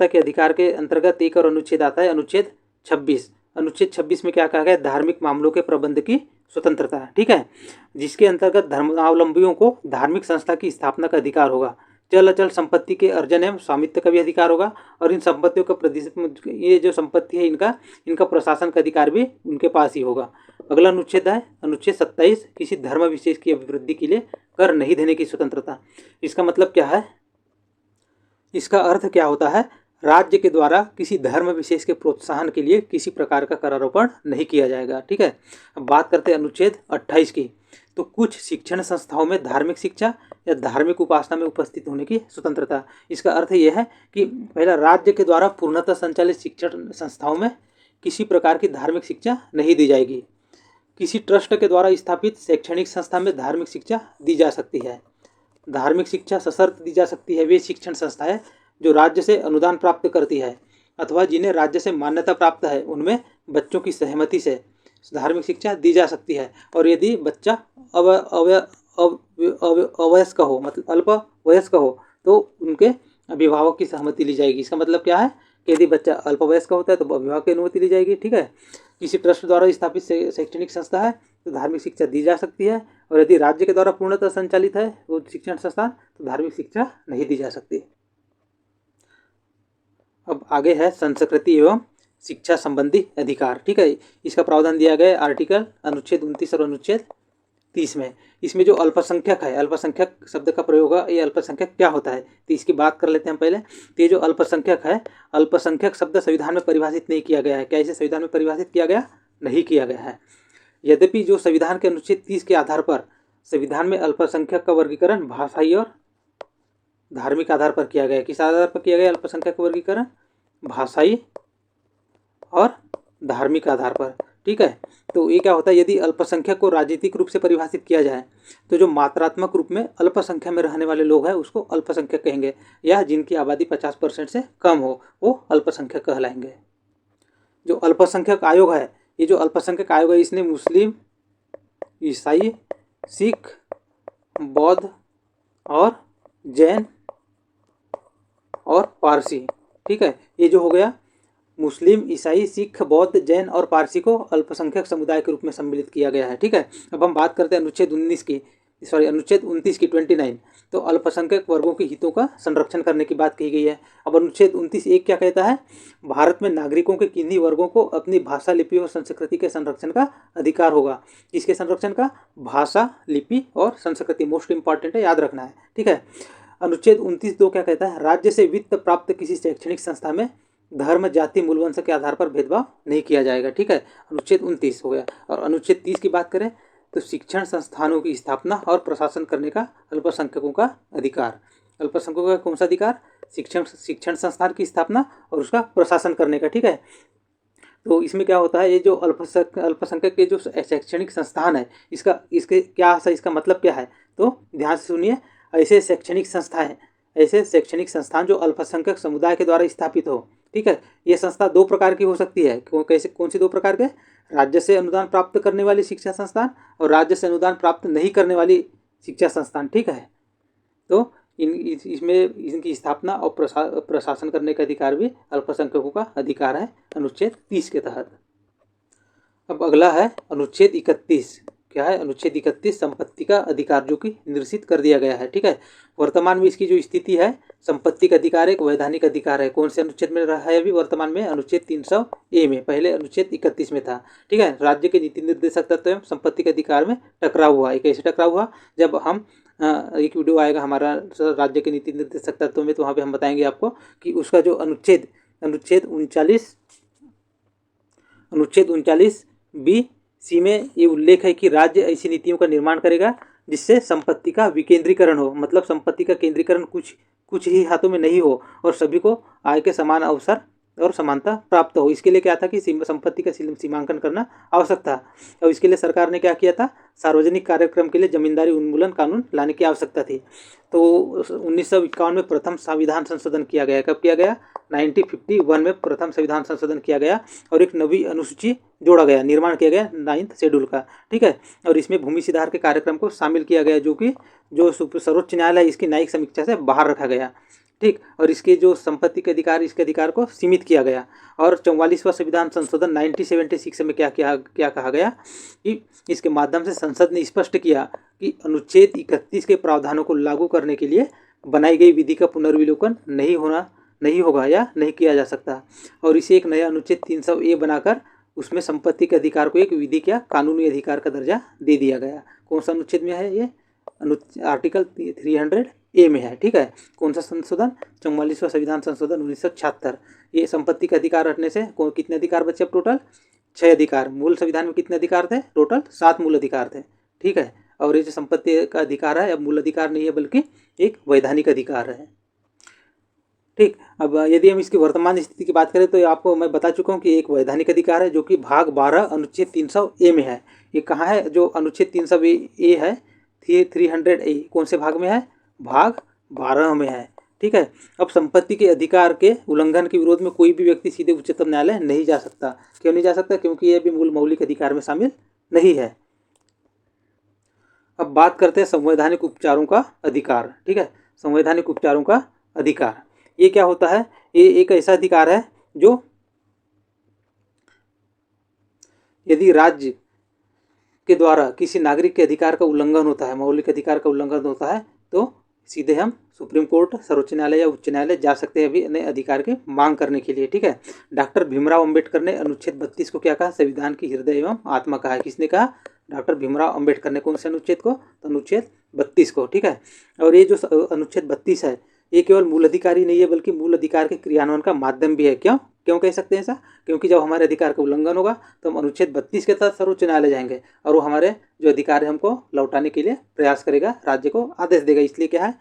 के अधिकार के अंतर्गत एक और अनुच्छेद आता है, अनुच्छेद 26। अनुच्छेद 26 में क्या कहा गया? धार्मिक मामलों के प्रबंध की स्वतंत्रता। ठीक है। जिसके अंतर्गत धर्मावलंबियों को धार्मिक संस्था की स्थापना का अधिकार होगा। चल अचल संपत्ति के अर्जन एवं स्वामित्व का भी अधिकार होगा और इन संपत्तियों का प्रतिशत, ये जो संपत्ति है इनका प्रशासन का अधिकार भी उनके पास ही होगा। अगला अनुच्छेद है अनुच्छेद 27, किसी धर्म विशेष की अभिवृद्धि के लिए कर नहीं देने की स्वतंत्रता। इसका मतलब क्या है? इसका अर्थ क्या होता है? राज्य के द्वारा किसी धर्म विशेष के प्रोत्साहन के लिए किसी प्रकार का करारोपण नहीं किया जाएगा। ठीक है। अब बात करते हैं अनुच्छेद 28 की। तो कुछ शिक्षण संस्थाओं में धार्मिक शिक्षा या धार्मिक उपासना में उपस्थित होने की स्वतंत्रता। इसका अर्थ यह है कि पहला, राज्य के द्वारा पूर्णतः संचालित शिक्षण संस्थाओं में किसी प्रकार की धार्मिक शिक्षा नहीं दी जाएगी। किसी ट्रस्ट के द्वारा स्थापित शैक्षणिक संस्था में धार्मिक शिक्षा दी जा सकती है। धार्मिक शिक्षा सशर्त दी जा सकती है वे शिक्षण संस्थाएं जो राज्य से अनुदान प्राप्त करती है अथवा जिन्हें राज्य से मान्यता प्राप्त है, उनमें बच्चों की सहमति से धार्मिक शिक्षा दी जा सकती है। और यदि बच्चा अवयस्क हो, मतलब अल्प वयस्क हो, तो उनके अभिभावक की सहमति ली जाएगी। इसका मतलब क्या है कि यदि बच्चा अल्पवयस्क होता है तो अभिभावक की अनुमति ली जाएगी। ठीक है। किसी ट्रस्ट द्वारा स्थापित शैक्षणिक संस्था है तो धार्मिक शिक्षा दी जा सकती है और यदि राज्य के द्वारा पूर्णतः संचालित है वो शिक्षण संस्थान तो धार्मिक शिक्षा नहीं दी जा सकती। अब आगे है संस्कृति एवं शिक्षा संबंधी अधिकार। ठीक है। इसका प्रावधान दिया गया है आर्टिकल अनुच्छेद 29 और अनुच्छेद 30 में। इसमें जो अल्पसंख्यक है, अल्पसंख्यक शब्द का प्रयोग है, ये अल्पसंख्यक क्या होता है तो इसकी बात कर लेते हैं पहले। तो ये जो अल्पसंख्यक है, अल्पसंख्यक शब्द संविधान में परिभाषित नहीं किया गया है। क्या इसे संविधान में परिभाषित किया गया? नहीं किया गया है। यद्यपि जो संविधान के अनुच्छेद 30 के आधार पर संविधान में अल्पसंख्यक का वर्गीकरण भाषाई और धार्मिक आधार पर किया गया। किस आधार पर किया गया अल्पसंख्यक का वर्गीकरण? भाषाई और धार्मिक आधार पर। ठीक है। तो ये क्या होता है, यदि अल्पसंख्यक को राजनीतिक रूप से परिभाषित किया जाए तो जो मात्रात्मक रूप में अल्पसंख्या में रहने वाले लोग हैं उसको अल्पसंख्यक कहेंगे, या जिनकी आबादी 50% से कम हो वो अल्पसंख्यक कहलाएंगे। जो अल्पसंख्यक आयोग है, ये जो अल्पसंख्यक आयोग है इसने मुस्लिम, ईसाई, सिख, बौद्ध और जैन और पारसी। ठीक है। ये जो हो गया मुस्लिम, ईसाई, सिख, बौद्ध, जैन और पारसी को अल्पसंख्यक समुदाय के रूप में सम्मिलित किया गया है। ठीक है। अब हम बात करते हैं अनुच्छेद 29 की, अनुच्छेद 29 की 29। तो अल्पसंख्यक वर्गों के हितों का संरक्षण करने की बात कही गई है। अब अनुच्छेद 29(1) क्या कहता है? भारत में नागरिकों के किन्हीं वर्गों को अपनी भाषा, लिपि और संस्कृति के संरक्षण का अधिकार होगा। किसके संरक्षण का? भाषा, लिपि और संस्कृति। मोस्ट इंपॉर्टेंट है, याद रखना है। ठीक है। अनुच्छेद 29(2) क्या कहता है? राज्य से वित्त प्राप्त किसी शैक्षणिक संस्था में धर्म, जाति, मूलवंश के आधार पर भेदभाव नहीं किया जाएगा। ठीक है। अनुच्छेद 29 हो गया। और अनुच्छेद 30 की बात करें तो शिक्षण संस्थानों की स्थापना और प्रशासन करने का अल्पसंख्यकों का अधिकार। अल्पसंख्यकों का कौन सा अधिकार? शिक्षण संस्थान की स्थापना और उसका प्रशासन करने का। ठीक है। तो इसमें क्या होता है, ये जो अल्पसंख्यक के जो शैक्षणिक संस्थान है, इसका मतलब क्या है, तो ध्यान से सुनिए। ऐसे शैक्षणिक संस्थान जो अल्पसंख्यक समुदाय के द्वारा स्थापित हो, ठीक है। ये संस्था दो प्रकार की हो सकती है। कौन सी दो प्रकार के? राज्य से अनुदान प्राप्त करने वाली शिक्षा संस्थान और राज्य से अनुदान प्राप्त नहीं करने वाली शिक्षा संस्थान, ठीक है। तो इसमें इनकी स्थापना और प्रशासन करने का अधिकार भी अल्पसंख्यकों का अधिकार है अनुच्छेद 30 के तहत। अब अगला है अनुच्छेद 31। क्या है? अनुच्छेद 31 संपत्ति का अधिकार, जो कि निर्देशित कर दिया गया है, ठीक है। वर्तमान में इसकी जो स्थिति है, संपत्ति का अधिकार एक वैधानिक अधिकार है। कौन से अनुच्छेद में रहा है अभी वर्तमान में? अनुच्छेद 300A में, पहले अनुच्छेद 31 में था, ठीक है। राज्य के नीति निर्देशक तत्व एवं संपत्ति के अधिकार में टकराव हुआ। एक ऐसे टकराव हुआ जब हम एक वीडियो आएगा हमारा राज्य के नीति निर्देशक तत्वों में, तो वहाँ पे हम बताएंगे आपको कि उसका जो अनुच्छेद 39B में ये उल्लेख है कि राज्य ऐसी नीतियों का निर्माण करेगा जिससे संपत्ति का विकेंद्रीकरण हो, मतलब संपत्ति का केंद्रीकरण कुछ ही हाथों में नहीं हो और सभी को आय के समान अवसर और समानता प्राप्त हो। इसके लिए क्या था कि संपत्ति का सीमांकन करना आवश्यक था। और इसके लिए सरकार ने क्या किया था? सार्वजनिक कार्यक्रम के लिए जमींदारी उन्मूलन कानून लाने की आवश्यकता थी। तो 1951 में प्रथम संविधान संशोधन किया गया। कब किया गया? 1951 में प्रथम संविधान संशोधन किया गया और एक नवी अनुसूची जोड़ा गया, निर्माण किया गया 9th शेड्यूल का, ठीक है। और इसमें भूमि सुधार के कार्यक्रम को शामिल किया गया, जो सर्वोच्च न्यायालय इसकी न्यायिक समीक्षा से बाहर रखा गया, ठीक। और इसके जो संपत्ति के अधिकार, इसके अधिकार को सीमित किया गया। और 44वां संविधान संशोधन 1976 में क्या कहा गया कि इसके माध्यम से संसद ने स्पष्ट किया कि अनुच्छेद 31 के प्रावधानों को लागू करने के लिए बनाई गई विधि का पुनर्विलोकन नहीं होगा या नहीं किया जा सकता। और इसे एक नया अनुच्छेद 300A बनाकर उसमें संपत्ति के अधिकार को एक विधि क्या कानूनी अधिकार का दर्जा दे दिया गया। कौन सा अनुच्छेद में है ये? आर्टिकल 300A में है, ठीक है। कौन सा संशोधन? 44वां संविधान संशोधन 1976। ये संपत्ति का अधिकार हटने से कितने अधिकार बचे अब टोटल? 6 अधिकार। मूल संविधान में कितने अधिकार थे? टोटल 7 मूल अधिकार थे, ठीक है। और ये जो संपत्ति का अधिकार है अब मूल अधिकार नहीं है बल्कि एक वैधानिक अधिकार है, ठीक। अब यदि हम इसकी वर्तमान स्थिति की बात करें तो आपको मैं बता चुका हूँ कि एक वैधानिक अधिकार है जो कि भाग 12 अनुच्छेद 300A में है। ये कहाँ है? जो अनुच्छेद 300A है 300A कौन से भाग में है? भाग 12 में है, ठीक है। अब संपत्ति के अधिकार के उल्लंघन के विरोध में कोई भी व्यक्ति सीधे उच्चतम न्यायालय नहीं जा सकता। क्यों नहीं जा सकता? क्योंकि यह भी मूल मौलिक अधिकार में शामिल नहीं है। अब बात करते हैं संवैधानिक उपचारों का अधिकार, ठीक है। संवैधानिक उपचारों का अधिकार ये क्या होता है? ये एक ऐसा अधिकार है जो यदि राज्य के द्वारा किसी नागरिक के अधिकार का उल्लंघन होता है, मौलिक अधिकार का उल्लंघन होता है, तो सीधे हम सुप्रीम कोर्ट, सर्वोच्च न्यायालय या उच्च न्यायालय जा सकते हैं अभी अपने अधिकार की मांग करने के लिए, ठीक है। डॉक्टर भीमराव अंबेडकर ने अनुच्छेद 32 को क्या कहा? संविधान की हृदय एवं आत्मा कहा है। किसने कहा? डॉक्टर भीमराव अंबेडकर ने। कौन से अनुच्छेद को? तो अनुच्छेद 32 को, ठीक है। और ये जो अनुच्छेद 32 है ये केवल मूल अधिकार ही नहीं है बल्कि मूल अधिकार के क्रियान्वयन का माध्यम भी है। क्यों कह सकते हैं ऐसा? क्योंकि जब हमारे अधिकार का उल्लंघन होगा तो हम अनुच्छेद 32 के तहत सर्वोच्च न्यायालय जाएंगे और वो हमारे जो अधिकार है हमको लौटाने के लिए प्रयास करेगा, राज्य को आदेश देगा। इसलिए क्या है?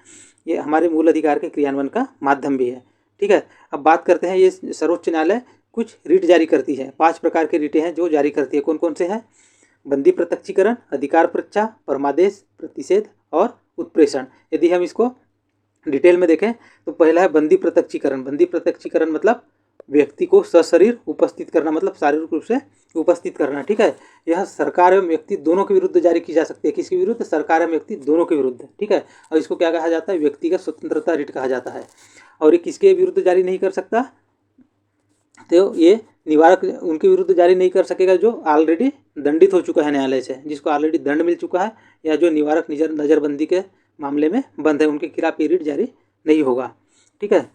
ये हमारे मूल अधिकार के क्रियान्वयन का माध्यम भी है, ठीक है। अब बात करते हैं ये सर्वोच्च न्यायालय कुछ रिट जारी करती है। 5 प्रकार के रिटें हैं जो जारी करती है। कौन कौन से हैं? बंदी प्रत्यक्षीकरण, अधिकार परीक्षा, परमादेश, प्रतिषेध और उत्प्रेषण। यदि हम इसको डिटेल में देखें तो पहला है बंदी प्रत्यक्षीकरण। बंदी प्रत्यक्षीकरण मतलब व्यक्ति को सशरीर उपस्थित करना, मतलब शारीरिक रूप से उपस्थित करना, ठीक है। यह सरकार एवं व्यक्ति दोनों के विरुद्ध जारी की जा सकती है। किसके विरुद्ध? सरकार एवं व्यक्ति दोनों के विरुद्ध, ठीक है। और इसको क्या कहा जाता है? व्यक्तिगत स्वतंत्रता रिट कहा जाता है। और ये किसके विरुद्ध जारी नहीं कर सकता? तो ये निवारक उनके विरुद्ध जारी नहीं कर सकेगा जो ऑलरेडी दंडित हो चुका है न्यायालय से, जिसको ऑलरेडी दंड मिल चुका है या जो निवारक नज़रबंदी के मामले में बंद है, उनके खिलाफ ये रिट जारी नहीं होगा, ठीक है।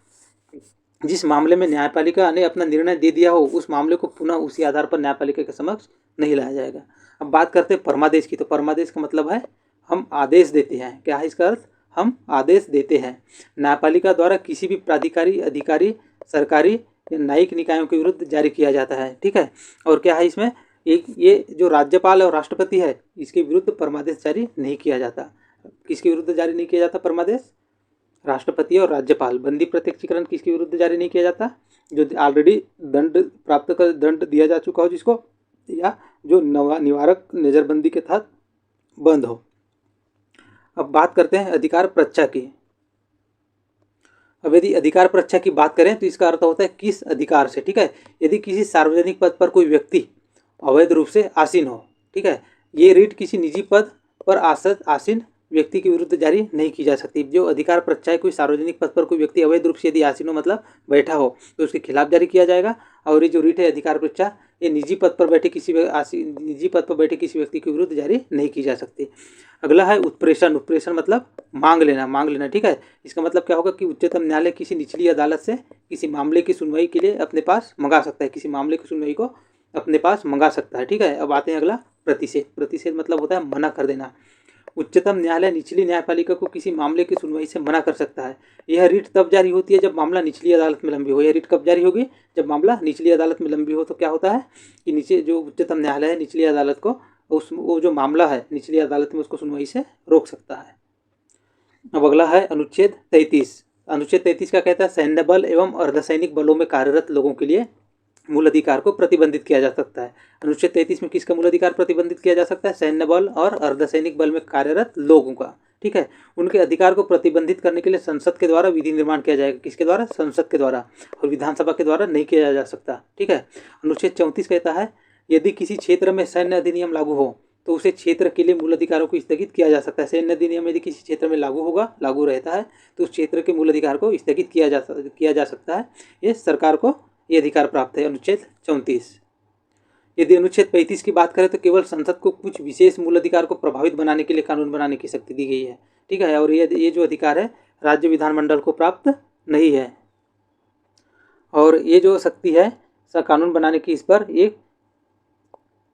जिस मामले में न्यायपालिका ने अपना निर्णय दे दिया हो उस मामले को पुनः उसी आधार पर न्यायपालिका के समक्ष नहीं लाया जाएगा। अब बात करते हैं परमादेश की। तो परमादेश का मतलब है हम आदेश देते हैं। क्या है इसका अर्थ? हम आदेश देते हैं। न्यायपालिका द्वारा किसी भी प्राधिकारी, अधिकारी, सरकारी या न्यायिक निकायों के विरुद्ध जारी किया जाता है, ठीक है। और क्या है इसमें? ये जो राज्यपाल और राष्ट्रपति है इसके विरुद्ध परमादेश जारी नहीं किया जाता। किसके विरुद्ध जारी नहीं किया जाता परमादेश? राष्ट्रपति और राज्यपाल। बंदी प्रत्यक्षीकरण किसके विरुद्ध जारी नहीं किया जाता? जो ऑलरेडी दंड दिया जा चुका हो जिसको, या जो निवारक नज़रबंदी के तहत बंद हो। अब बात करते हैं अधिकार परीक्षा की। अब यदि अधिकार परीक्षा की बात करें तो इसका अर्थ होता है किस अधिकार से, ठीक है। यदि किसी सार्वजनिक पद पर कोई व्यक्ति अवैध रूप से आसीन हो, ठीक है, ये रीट किसी निजी पद पर आसीन व्यक्ति के विरुद्ध जारी नहीं की जा सकती। जो अधिकार परीक्षा है, कोई सार्वजनिक पद पर कोई व्यक्ति अवैध रूप से यदि आसीन हो मतलब बैठा हो तो उसके खिलाफ जारी किया जाएगा। और ये जो रीट है अधिकार परीक्षा, ये निजी पद पर बैठे किसी व्यक्ति के विरुद्ध जारी नहीं की जा सकती। अगला है उत्प्रेषण। उत्प्रेषण मतलब मांग लेना, ठीक है। इसका मतलब क्या होगा कि उच्चतम न्यायालय किसी निचली अदालत से किसी मामले की सुनवाई के लिए अपने पास मंगा सकता है, किसी मामले की सुनवाई को अपने पास मंगा सकता है, ठीक है। अब आते हैं अगला प्रतिषेध। प्रतिषेध मतलब होता है मना कर देना। उच्चतम न्यायालय निचली न्यायपालिका को किसी मामले की सुनवाई से मना कर सकता है। यह रीट तब जारी होती है जब मामला निचली अदालत में लंबी हो। यह रीट कब जारी होगी? जब मामला निचली अदालत में लंबी हो। तो क्या होता है कि नीचे जो उच्चतम न्यायालय है निचली अदालत को वो जो मामला है निचली अदालत में उसको सुनवाई से रोक सकता है। अब अगला है अनुच्छेद 33। अनुच्छेद 33 क्या कहता है? सैन्य बल एवं अर्धसैनिक बलों में कार्यरत लोगों के लिए मूल अधिकार को प्रतिबंधित किया जा सकता है। अनुच्छेद 33 में किसका मूल अधिकार प्रतिबंधित किया जा सकता है? सैन्य बल और अर्धसैनिक बल में कार्यरत लोगों का, ठीक है। उनके अधिकार को प्रतिबंधित करने के लिए संसद के द्वारा विधि निर्माण किया जाएगा। किसके द्वारा? संसद के द्वारा, और विधानसभा के द्वारा नहीं किया जा सकता, ठीक है। अनुच्छेद 34 कहता है यदि किसी क्षेत्र में सैन्य अधिनियम लागू हो तो उसे क्षेत्र के लिए मूल अधिकारों को स्थगित किया जा सकता है। सैन्य अधिनियम यदि किसी क्षेत्र में लागू रहता है तो उस क्षेत्र के मूल अधिकार को स्थगित किया जा सकता है। ये सरकार को ये अधिकार प्राप्त है। अनुच्छेद 34। यदि अनुच्छेद 35 की बात करें तो केवल संसद को कुछ विशेष मूल अधिकार को प्रभावित बनाने के लिए कानून बनाने की शक्ति दी गई है, ठीक है। और ये जो अधिकार है राज्य विधानमंडल को प्राप्त नहीं है। और ये जो शक्ति है कानून बनाने की, इस पर एक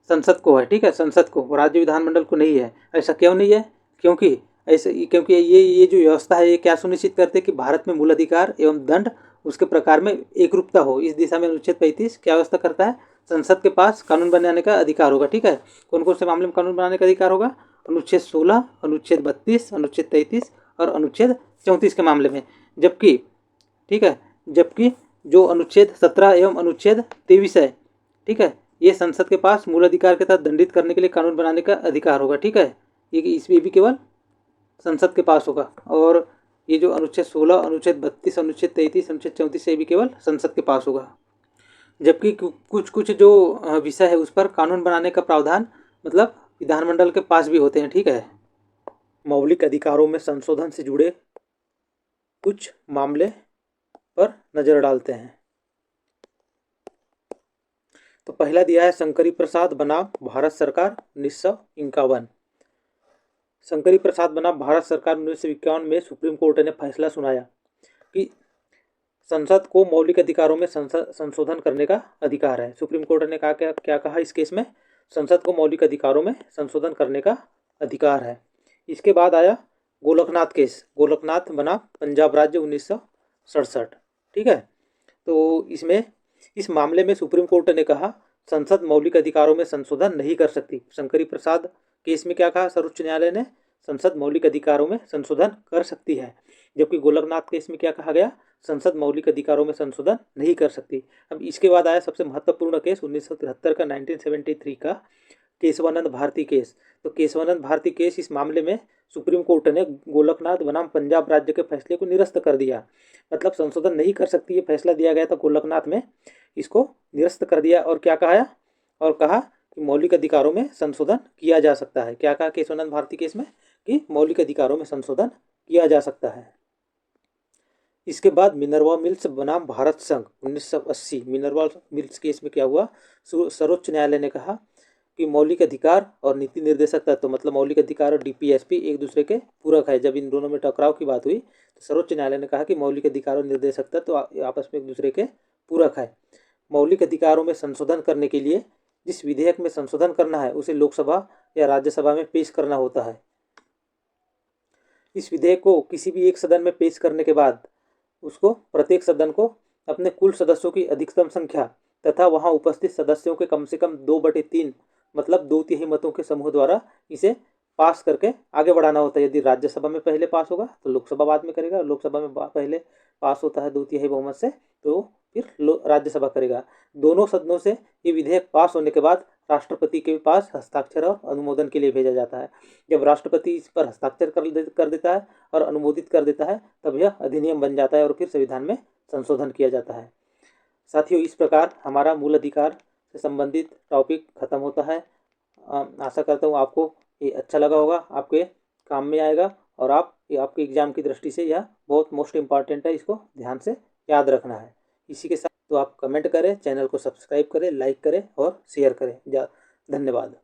संसद को है, ठीक है, संसद को, राज्य विधानमंडल को नहीं है। ऐसा क्यों नहीं है? क्योंकि ये जो व्यवस्था है ये क्या सुनिश्चित करते हैं कि भारत में मूल अधिकार एवं दंड उसके प्रकार में एक रूपता हो। इस दिशा में अनुच्छेद 35 क्या व्यवस्था करता है? संसद के पास कानून बनाने का अधिकार होगा, ठीक है। कौन कौन से मामले में कानून बनाने का अधिकार होगा? अनुच्छेद 16, अनुच्छेद 32, अनुच्छेद 33 और अनुच्छेद 34 के मामले में। जबकि, ठीक है, जबकि जो अनुच्छेद 17 एवं अनुच्छेद 23 है, ठीक है, ये संसद के पास मूल अधिकार के तहत दंडित करने के लिए कानून बनाने का अधिकार होगा, ठीक है। ये इसमें भी केवल संसद के पास होगा। और ये जो अनुच्छेद 16, अनुच्छेद 32, अनुच्छेद 33, अनुच्छेद 34 से भी केवल संसद के पास होगा। जबकि कुछ जो विषय है उस पर कानून बनाने का प्रावधान मतलब विधानमंडल के पास भी होते हैं, ठीक है। मौलिक अधिकारों में संशोधन से जुड़े कुछ मामले पर नजर डालते हैं। तो पहला दिया है शंकरी प्रसाद बनाम भारत सरकार 1951। शंकरी प्रसाद बनाम भारत सरकार 1951 में सुप्रीम कोर्ट ने फैसला सुनाया कि संसद को मौलिक अधिकारों में संशोधन करने का अधिकार है। सुप्रीम कोर्ट ने क्या कहा इस केस में? संसद को मौलिक अधिकारों में संशोधन करने का अधिकार है। इसके बाद आया गोलकनाथ केस, गोलकनाथ बनाम पंजाब राज्य 1967, ठीक है। तो इस मामले में सुप्रीम कोर्ट ने कहा संसद मौलिक अधिकारों में संशोधन नहीं कर सकती। शंकरी प्रसाद केस में क्या कहा सर्वोच्च न्यायालय ने? संसद मौलिक अधिकारों में संशोधन कर सकती है। जबकि गोलकनाथ केस में क्या कहा गया? संसद मौलिक अधिकारों में संशोधन नहीं कर सकती। अब इसके बाद आया सबसे महत्वपूर्ण केस 1973 का 1973 का केशवानंद भारती केस। तो केशवानंद भारती केस, इस मामले में सुप्रीम कोर्ट ने गोलकनाथ बनाम पंजाब राज्य के फैसले को निरस्त कर दिया। मतलब संशोधन नहीं कर सकती ये फैसला दिया गया था गोलकनाथ में, इसको निरस्त कर दिया। और क्या कहा? और कहा कि मौलिक अधिकारों में संशोधन किया जा सकता है। क्या कहा केशवानंद भारती केस में? कि मौलिक अधिकारों में संशोधन किया जा सकता है। इसके बाद मिनर्वा मिल्स बनाम भारत संघ 1980। मिनर्वा मिल्स केस में क्या हुआ? सर्वोच्च न्यायालय ने कहा कि मौलिक अधिकार और नीति निर्देशक तत्व मतलब मौलिक अधिकार और डीपीएसपी एक दूसरे के पूरक है। जब इन दोनों में टकराव की बात हुई तो सर्वोच्च न्यायालय ने कहा कि मौलिक अधिकार और निर्देशक तत्व आपस में एक दूसरे के पूरक है। मौलिक अधिकारों में संशोधन करने के लिए जिस विधेयक में संशोधन करना है उसे लोकसभा या राज्यसभा में पेश करना होता है। इस विधेयक को किसी भी एक सदन में पेश करने के बाद उसको प्रत्येक सदन को अपने कुल सदस्यों की अधिकतम संख्या तथा वहां उपस्थित सदस्यों के कम से कम 2/3 मतलब 2/3 मतों के समूह द्वारा इसे पास करके आगे बढ़ाना होता है। यदि राज्यसभा में पहले पास होगा तो लोकसभा बाद में करेगा, लोकसभा में पहले पास होता है 2/3 बहुमत से तो फिर राज्यसभा करेगा। दोनों सदनों से ये विधेयक पास होने के बाद राष्ट्रपति के पास हस्ताक्षर और अनुमोदन के लिए भेजा जाता है। जब राष्ट्रपति इस पर हस्ताक्षर कर देता है और अनुमोदित कर देता है तब यह अधिनियम बन जाता है और फिर संविधान में संशोधन किया जाता है। साथियों, इस प्रकार हमारा मूल अधिकार से संबंधित टॉपिक खत्म होता है। आशा करता हूँ आपको ये अच्छा लगा होगा, आपके काम में आएगा और आपके एग्जाम की दृष्टि से यह बहुत मोस्ट इम्पॉर्टेंट है, इसको ध्यान से याद रखना है। इसी के साथ तो आप कमेंट करें, चैनल को सब्सक्राइब करें, लाइक करें और शेयर करें। धन्यवाद।